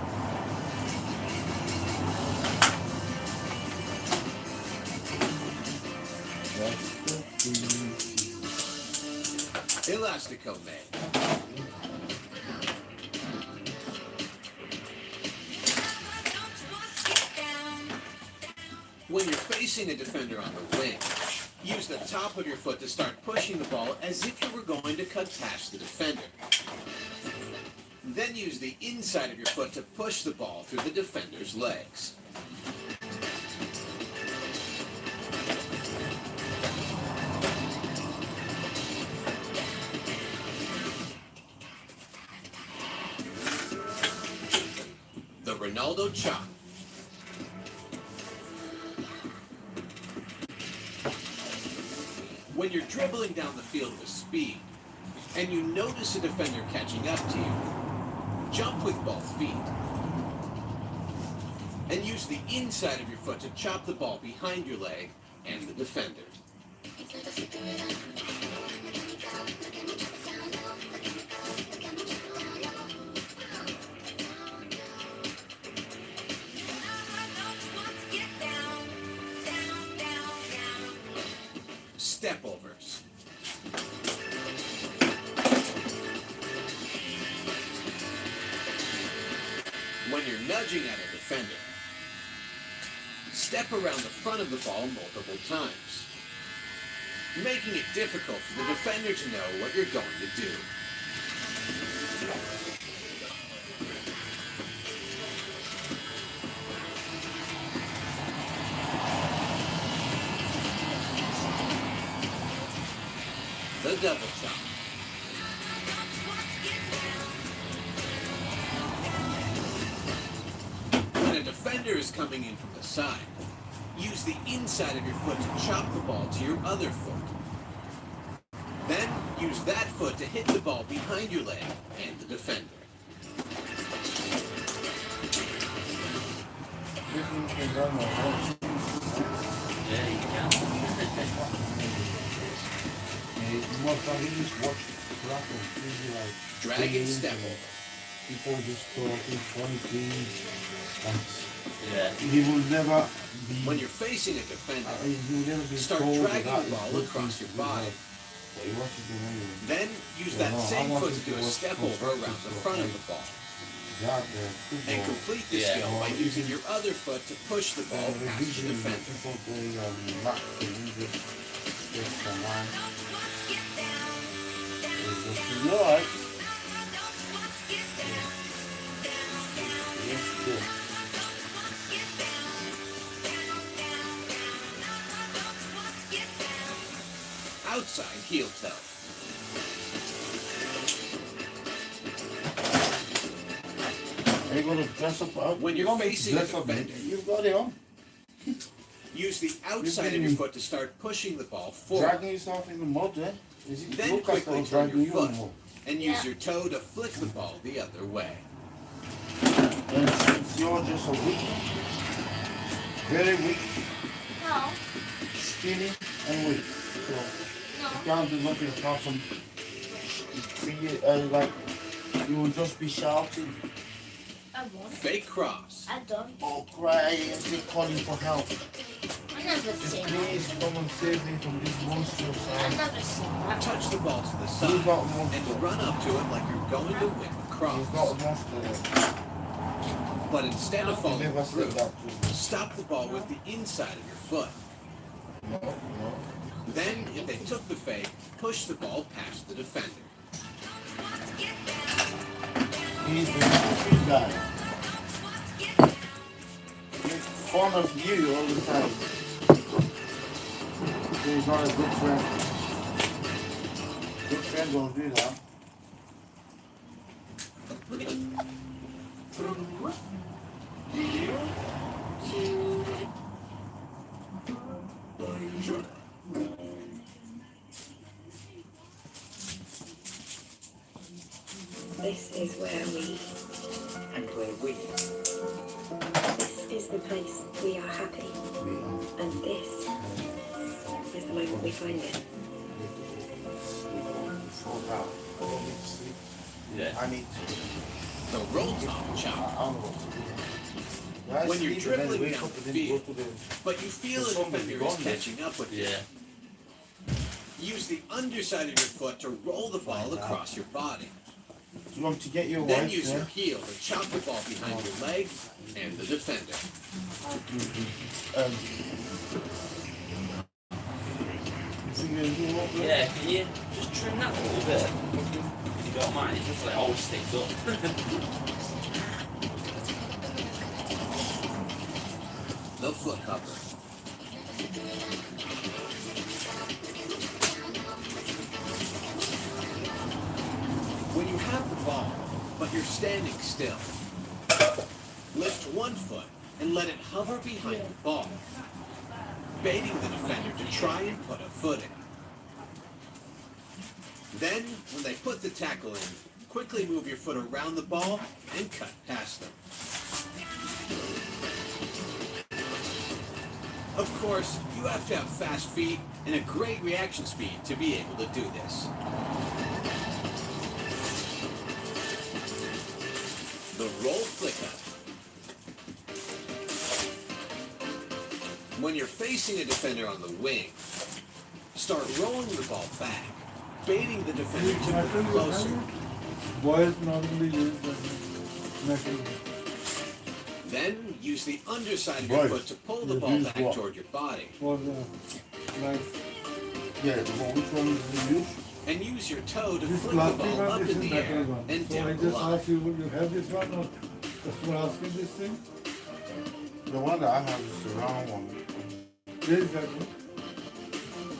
Elastico made. When you're facing a defender on the wing, use the top of your foot to start pushing the ball as if you were going to cut past the defender. Then use the inside of your foot to push the ball through the defender's legs. The Ronaldo chop. When you're dribbling down the field with speed, and you notice a defender catching up to you, jump with both feet. And use the inside of your foot to chop the ball behind your leg and the defender. Step overs. When you're nudging at a defender, step around the front of the ball multiple times, making it difficult for the defender to know what you're going to do. The double chop. When a defender is coming in from the side, use the inside of your foot to chop the ball to your other foot. Then use that foot to hit the ball behind your leg and the defender. Yeah, you can. Dragon step over. People just talking funny things. Yeah. He will never be. When you're facing a defender, He will never be start told dragging that the ball is good across things your to do, body. but he wants to do anyway. Then use that same foot to do a step over around the front of the ball. That, And complete the Yeah. skill by using your other foot to push the ball past the defender. People they lack the English just command. You know, right? Yes, good. Outside heel toe. Are you going to dress up? When you're facing a dress up, defender, you've got it on. use the outside of your foot to start pushing the ball forward. Dragging yourself in the mud, eh? Is it Then look like quickly I'm turn dragging your you in foot the mud? and use your toe to flick the ball the other way. And since you're just a weak, very weak, No. skinny, and weak, so No. you can't do nothing apart from like you will just be shouting, I won't. Fake cross. I don't. oh crying, and say calling for help. I never Just seen please that. come and save me from this monstrous I sound. never seen that. Touch the ball to the He's side not a monster. and run up to it like you're going to whip a He's not a cross. monster. But instead of He falling never through, said that to me. stop the ball with the inside of your foot. No, no. Then, if they took the fake, push the ball past the defender. He's the stupid guy. Make fun of you all the time. He's not a good friend. Good friend don't do that. This is where we, And where we. this is the place we are happy. And this is the moment we find it. Yeah. I need to. The roll top chop. I don't know what to do. I When you're sleep and then dribbling wake down up the and then go field, to the. but you feel The a sun will be defender is gone then. catching up with you. Yeah. Use the underside of your foot to roll the ball across your body. You want to get your Then wife use there? your heel to chop the ball behind your leg and the defender. You think you're doing what, bro? Yeah, can you just trim that a little bit? If you don't mind, it just like always sticks up. The foot cover. When you have the ball, but you're standing still, lift one foot and let it hover behind the ball, baiting the defender to try and put a foot in. Then, when they put the tackle in, quickly move your foot around the ball and cut past them. Of course, you have to have fast feet and a great reaction speed to be able to do this. The roll flick up. When you're facing a defender on the wing, start rolling the ball back, baiting the defender to move closer. Boys normally use the metal. Then use the underside of your foot to pull the ball back toward your body. For the knife. Yeah, which one is used? And use your toe to This flick the plastic ball one, up this in is the metal air one. and So I down the just line. ask you, you have this one or customer asking this thing? The one that I have is the round one. Where is that one?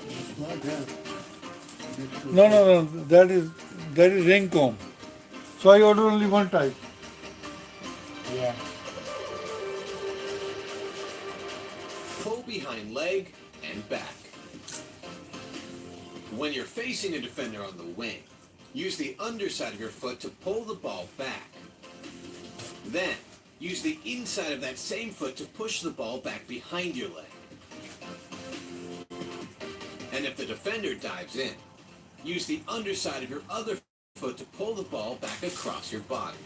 It's not there. No, that is ring comb. So I order only one type. Yeah. Pull behind leg and back. When you're facing a defender on the wing, use the underside of your foot to pull the ball back. Then, use the inside of that same foot to push the ball back behind your leg. And if the defender dives in, use the underside of your other foot to pull the ball back across your body.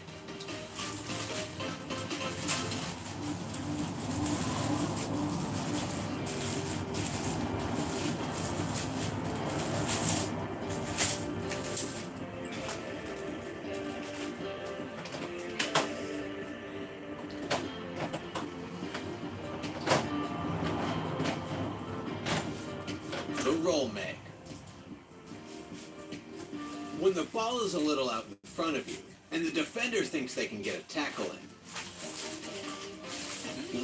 The roll meg. When the ball is a little out in front of you, and the defender thinks they can get a tackle in,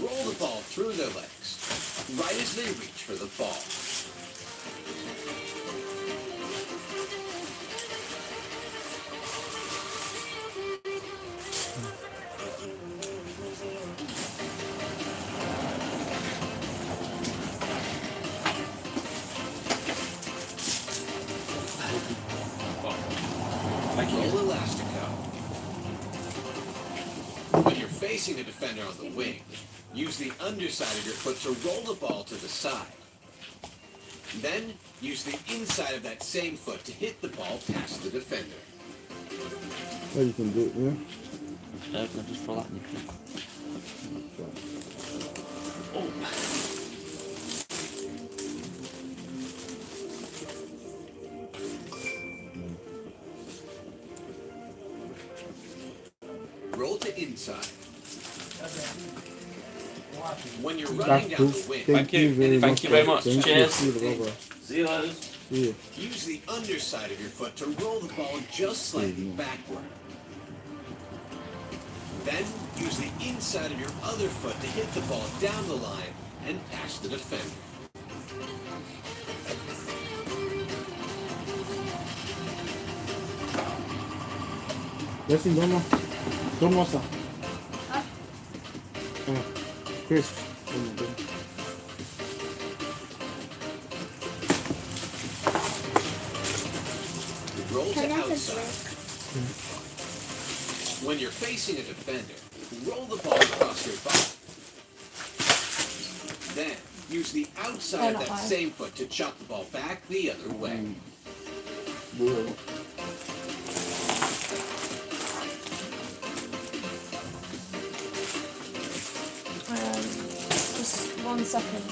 roll the ball through their legs, right as they reach for the ball. Roll elastico. When you're facing a defender on the wing, use the underside of your foot to roll the ball to the side. Then, use the inside of that same foot to hit the ball past the defender. Well, you can do it, yeah? Just for that. Roll to inside. When you're running down the wing, Thank you very much. Cheers. See you later. use the underside of your foot to roll the ball just slightly backward. Then use the inside of your other foot to hit the ball down the line and past the defender. Listen, don't know, sir. Chris. Roll to outside. When you're facing a defender, roll the ball across your body. Then use the outside of that same foot to chop the ball back the other way. Just 1 second.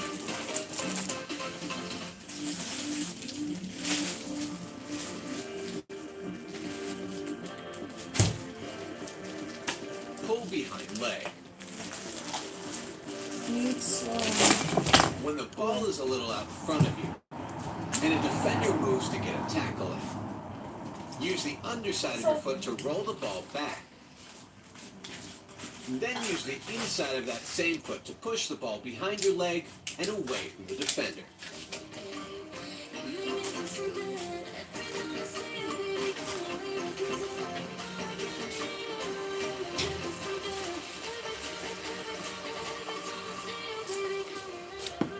Pull behind leg. When the ball is a little out in front of you, and a defender moves to get a tackle in, use the underside of your foot to roll the ball back. Then use the inside of that same foot to push the ball behind your leg and away from the defender.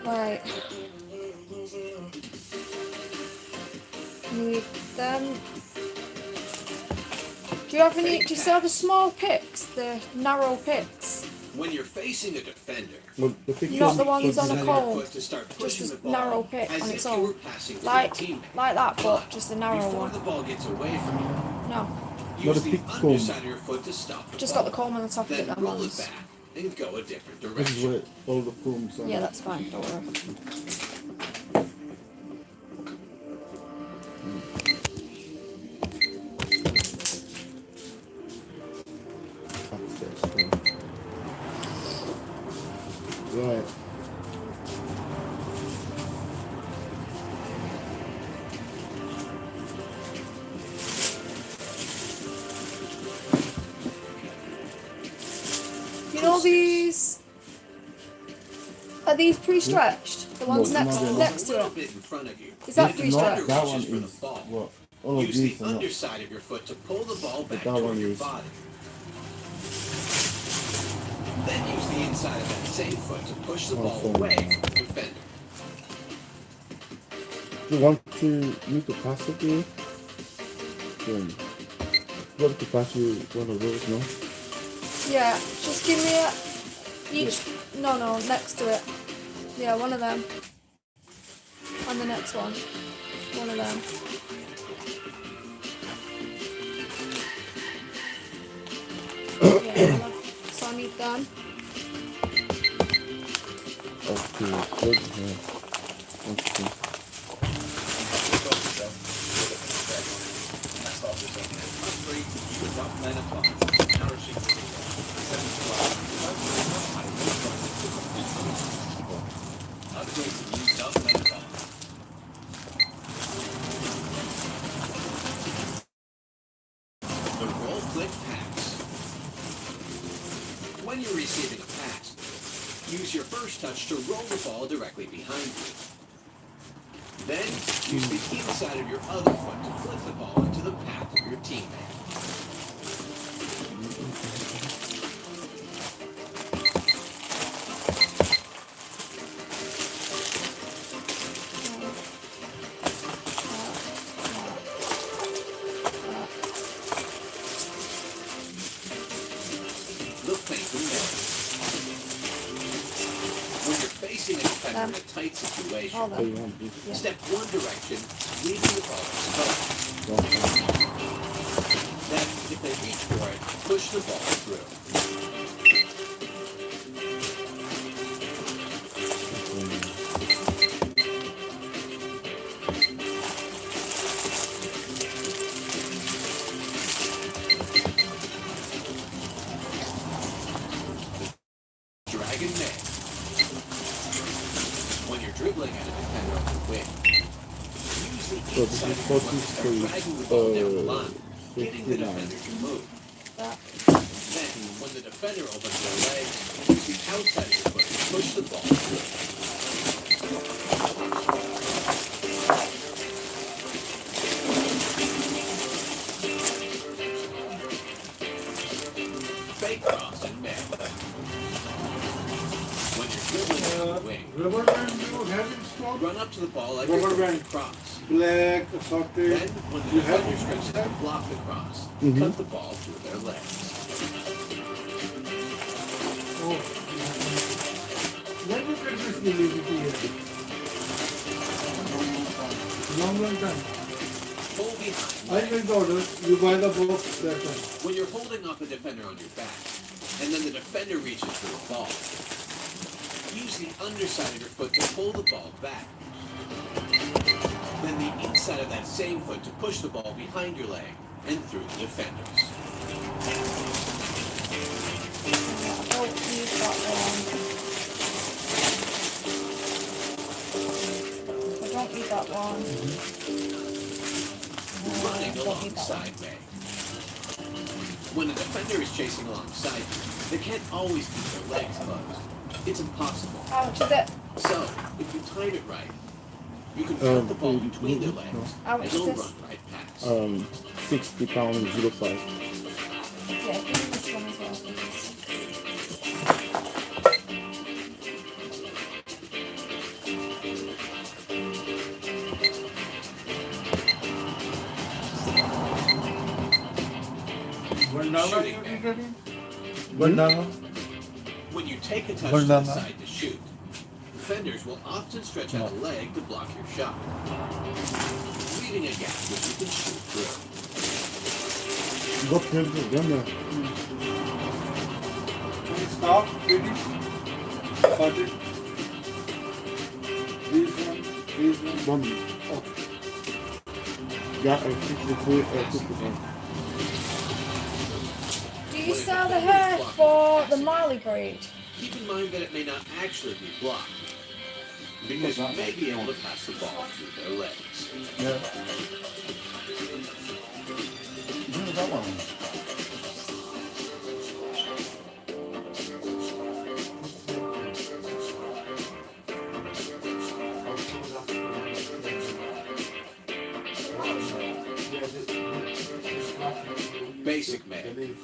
Right. Need them Do you have any? Do you still have the small picks, the narrow picks? When you're facing a defender, Well, the picture Not the ones on a your comb. foot to start Just pushing a the ball narrow pick as on if its you own. were passing to Like your teammate. that, but just a narrow Before one. the ball gets away from you, No, Not use a the pick comb. underside of your foot to stop the just ball. got the comb on the top of it. Then Them roll it ones. back and go a different This is direction. where all the combs are. Yeah, that's fine. Don't worry. Right. You know these? Are these pre-stretched? The ones No, next no, next A little to bit it. in front of you. Is that The It's not, defender pre-stretched? that one reaches for the is ball. what? All of Use these the are not. underside of your foot to pull the ball back that toward one your is- body. Then use the inside of that same foot to push the ball Awesome. away from the defender. You want me to pass it to you? Want to pass you one of those, no? Yeah, just give me a each. No, next to it. Yeah, one of them. And the next one. One of them. Yeah, so I need them. Okay, good. Yeah. Okay. The roll flick pass. When you're receiving a pass, use your first touch to roll the ball directly behind you. Then use the inside of your other foot to flip the ball into the path of your teammate. The fainting man. When you're facing a defender in a tight situation, All So you them. want this? Yeah. step one direction, leaving the ball exposed. Then, if they reach for it, push the ball through. Dragon Man. When you're dribbling at a defender on the wing, use the So this inside is of your foot to 40 start dragging the ball down the line, getting the 59. defender to move. That. Then, when the defender opens their legs, use the outside of your foot to push the ball through. Fake cross and mid. When you're dribbling at the wing, Rubber band, you have in stock? run up to the ball like Rubber you're going band. to cross. Black, assorted. Then, when the You have defender it stretches inside? to block the cross, Mhm. cut the ball through their legs. Oh. When did you get this delivery here? Long time. Pull behind. I make the order, you buy the box that time. When you're holding up a defender on your back, and then the defender reaches for the ball, use the underside of your foot to pull the ball back. Then the inside of that same foot to push the ball behind your leg and through the defenders. I don't need that one. I don't need that one. Running don't need that alongside me. When a defender is chasing alongside you, they can't always keep their legs closed. It's impossible. How much is it? So, if you time it right, you can cut the ball between their legs How and much they'll is run this? right past. £60.05. Yeah, give me this one as well, please. shooting man. Bandana. When you take a touch Bandana. to the side to shoot, defenders will often stretch out a leg to block your shot, leaving a gap that you can shoot through. Got plenty of them there. Stop, ready? Started. This one. Done. Yeah, 63, 50%. Do you sell the hair for the Mali breed? Keep in mind that it may not actually be blocked, because you may be able to pass the ball through their legs. Yeah. Do that one. Basic man.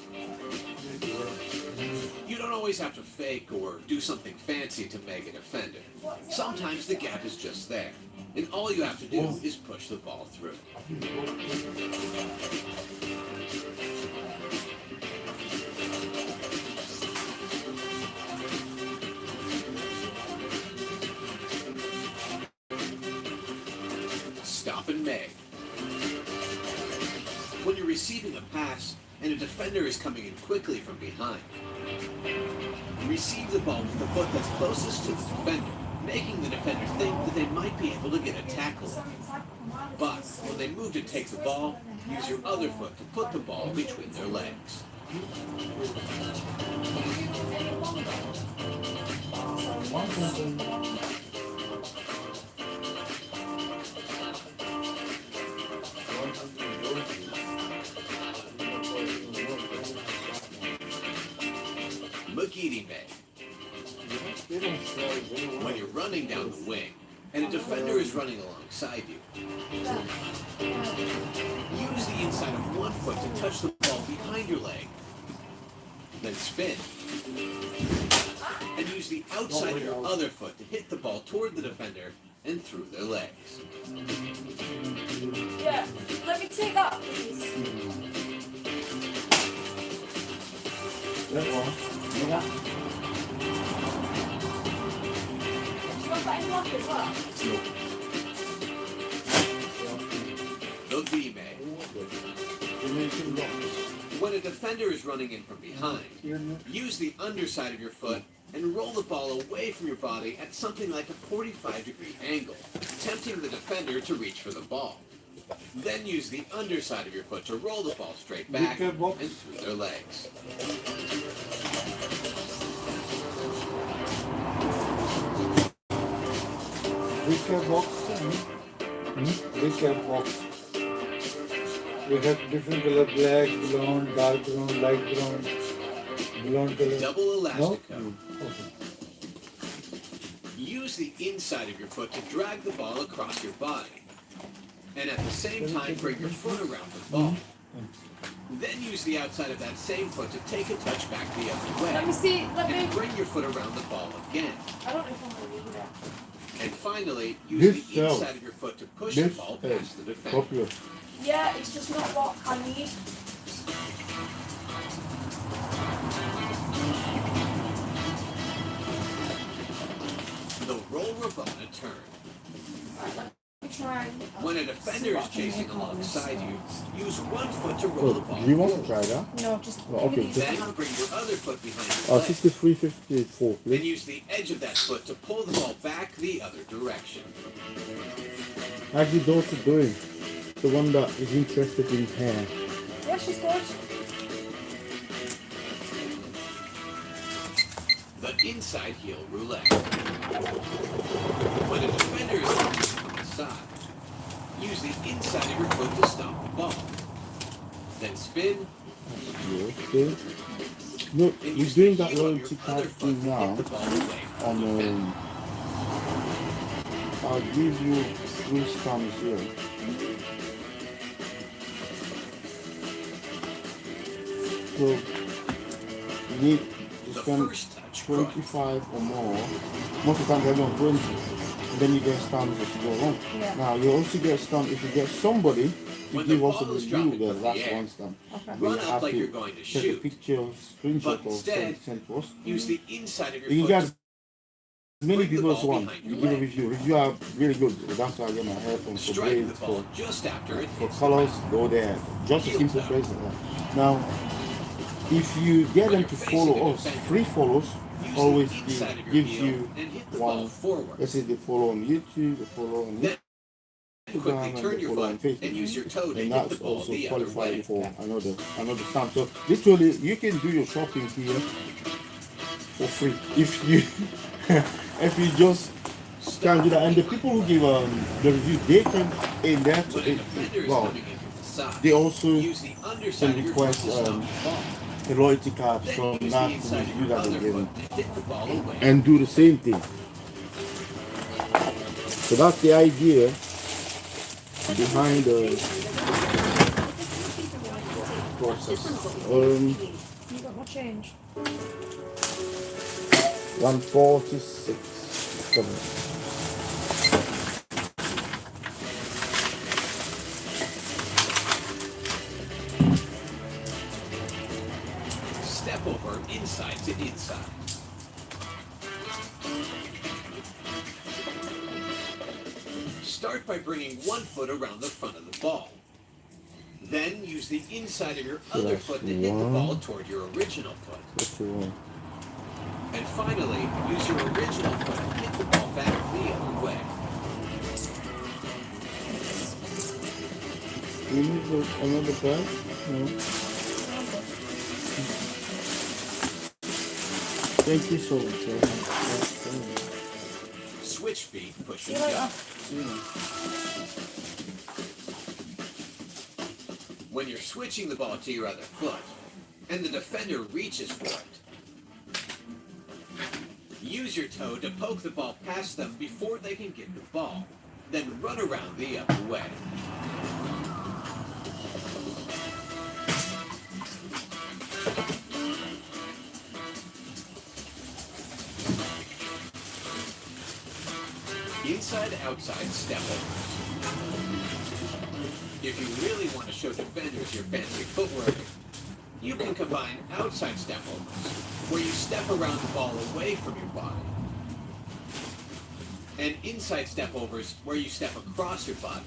You don't always have to fake or do something fancy to make a defender. Sometimes the gap is just there, and all you have to do is push the ball through. Stop and make. When you're receiving a pass and a defender is coming in quickly from behind, receive the ball with the foot that's closest to the defender, making the defender think that they might be able to get a tackle in. But when they move to take the ball, use your other foot to put the ball between their legs. McGeady May. When you're running down the wing and a defender is running alongside you, use the inside of one foot to touch the ball behind your leg, then spin, and use the outside of your other foot to hit the ball toward the defender and through their legs. Yeah, let me take that, please. That one. Yeah. Do you want that in lock as well? The V-May. When a defender is running in from behind, use the underside of your foot and roll the ball away from your body at something like a 45-degree angle, tempting the defender to reach for the ball. Then use the underside of your foot to roll the ball straight back and through their legs. Wicker box. Wicker box. We have different color: black, blonde, dark brown, light brown, blonde color. Double elastic No? Okay. Use the inside of your foot to drag the ball across your body. And at the same time, bring your foot around the ball. Then use the outside of that same foot to take a touch back the other way. Let me see, And bring your foot around the ball again. I don't know if I'm going to read it. And finally, use This the inside of your foot to push the ball past the defender. Popular. Yeah, it's just not what I need. The roll Rabona turn. Try. When a defender is chasing alongside you, use one foot to roll the ball. Do you want to try that? No, just Okay. Then bring your other foot behind your leg. 63, 54, Then please. use the edge of that foot to pull the ball back the other direction. How's your daughter doing? The one that is interested in hair. Yeah, she's good. The inside heel roulette. When a defender is coming from the side, use the inside of your foot to stop the ball. Then spin. Okay. Look, And he's use doing the that heel of royalty your other card foot thing to now. hit the ball away from On the defender. I'll give you 3 stamps here. So you need to spend 25 or more. Most of the time they're on 20. And then you get stamps as you go along. Yeah. Now you also get stamps if you get somebody to When give the us a ball is review dropping the from the last air, one stamp. Okay. We run up have like to you're going to take a shoot. picture, screenshot, But or instead, send to us. use the inside of your You can foot get to as many bring the people as ball want. behind You your give a leg. review. Review are really good. That's why I get my hair from. For strike the braids, ball for just after it for hits the colors, ground. go there. Just a Heel simple toe. phrase like that. Now, if you get When them you're to facing follow the us, defender, free follows use always the inside of your gives heel you and hit the ball one. forward. Let's say they follow on YouTube, they follow on Then Instagram, quickly and turn they your follow on foot Facebook. and use your toe to And hit the that's ball also the other qualify way. for another stamp. So literally, you can do your shopping here for free if you if you just can do that. And the people who give the review, they can in there When a defender is well, coming in from the side, they also use the underside can of your foot request to stop the ball. a loyalty card Then from use that the inside of review your that they other give foot to hit the ball away. and do the same thing. So that's the idea behind the process. You got my change. 146. Step over inside to inside. Start by bringing one foot around the front of the ball. Then use the inside of your So other that's foot to hit the one. ball toward your original foot. That's the one. And finally, use your original foot and hit the ball back the other way. You need another bag? No. Thank you so much. Switch feet, push See and you later. jump. When you're switching the ball to your other foot, and the defender reaches for it, use your toe to poke the ball past them before they can get the ball. Then run around the other way. Inside-outside step overs. If you really want to show defenders your fancy footwork, you can combine outside step overs, where you step around the ball away from your body, and inside step overs, where you step across your body.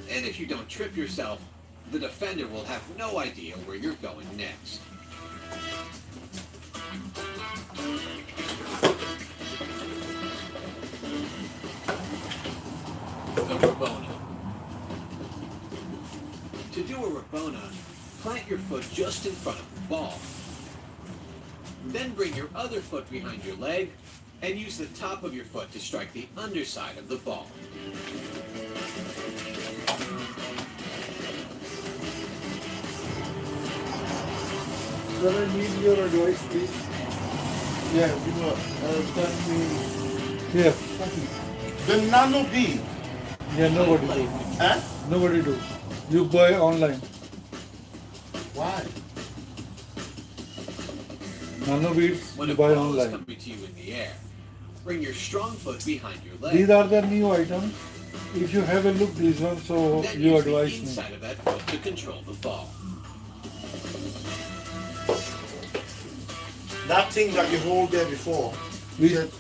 And if you don't trip yourself, the defender will have no idea where you're going next. The Rabona. To do a Rabona, plant your foot just in front of the ball. Then bring your other foot behind your leg and use the top of your foot to strike the underside of the ball. Sir, I need your advice, please. Yeah, you know, tell me. Here. The Nano B. Yeah, nobody do. Huh? Nobody do. You buy online. Why? Nano beads, When you a buy ball is online. coming to you in the air, bring your strong foot behind your leg. These are the new items. If you have a look these ones, so Then you use the advise me. inside of that foot to control the ball. That thing that you hold there before. We- said,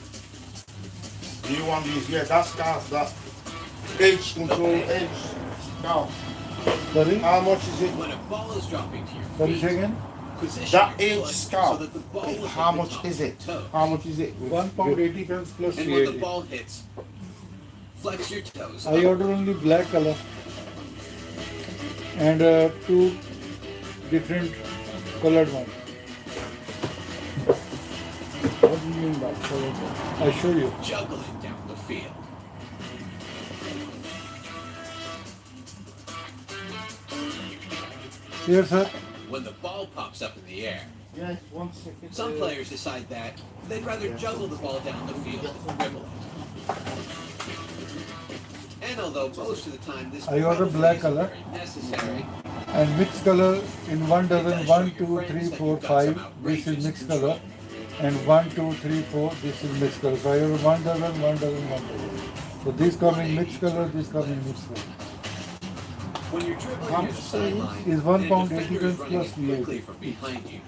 do you want these? Yeah, that's scarf, that edge control, edge. Now, Sorry? how much is it? When a ball is dropping to your Sorry, feet, say again? position That your edge foot scarf. so that the ball will How hit the much top is of it? your toe. How much is it? £1.80 plus And when the VAT. ball hits, flex your toes I up. order only black color and two different colored ones. What do you mean by colored one? I show you. Juggling down the field. Here, sir. When the ball pops up in the air, Yes, 1 second. some players decide that they'd rather juggle the ball down the field than dribble it. And although most of the time this I order probably black isn't color. very necessary, and mixed color in one It dozen, does one, show your two, friends three, that four, you've got some five. This outrageous is mixed control. color. and 1, 2, 3, 4, this is mixed color. So I order 1 dozen, 1 dozen, 1 dozen. So these come in mixed color, this come in mixed color. When you're dribbling near the sideline, Is and a £1 defender 80 is pence running plus in quickly VAT. from behind you,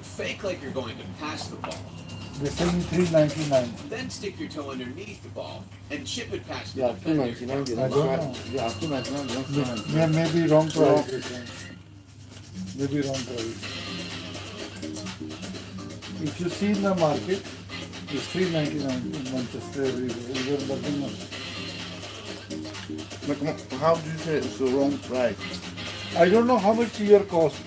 fake like you're going to pass the ball. They're selling $3.99. Then stick your toe underneath the ball and chip it past the Yeah, defender. $2.99. I don't know. Yeah, $2.99. Maybe wrong price. Maybe wrong price. If you see in the market, it's $3.99 in Manchester everywhere. Even Buckingham. Like, how do you say it's the wrong price? I don't know how much your cost.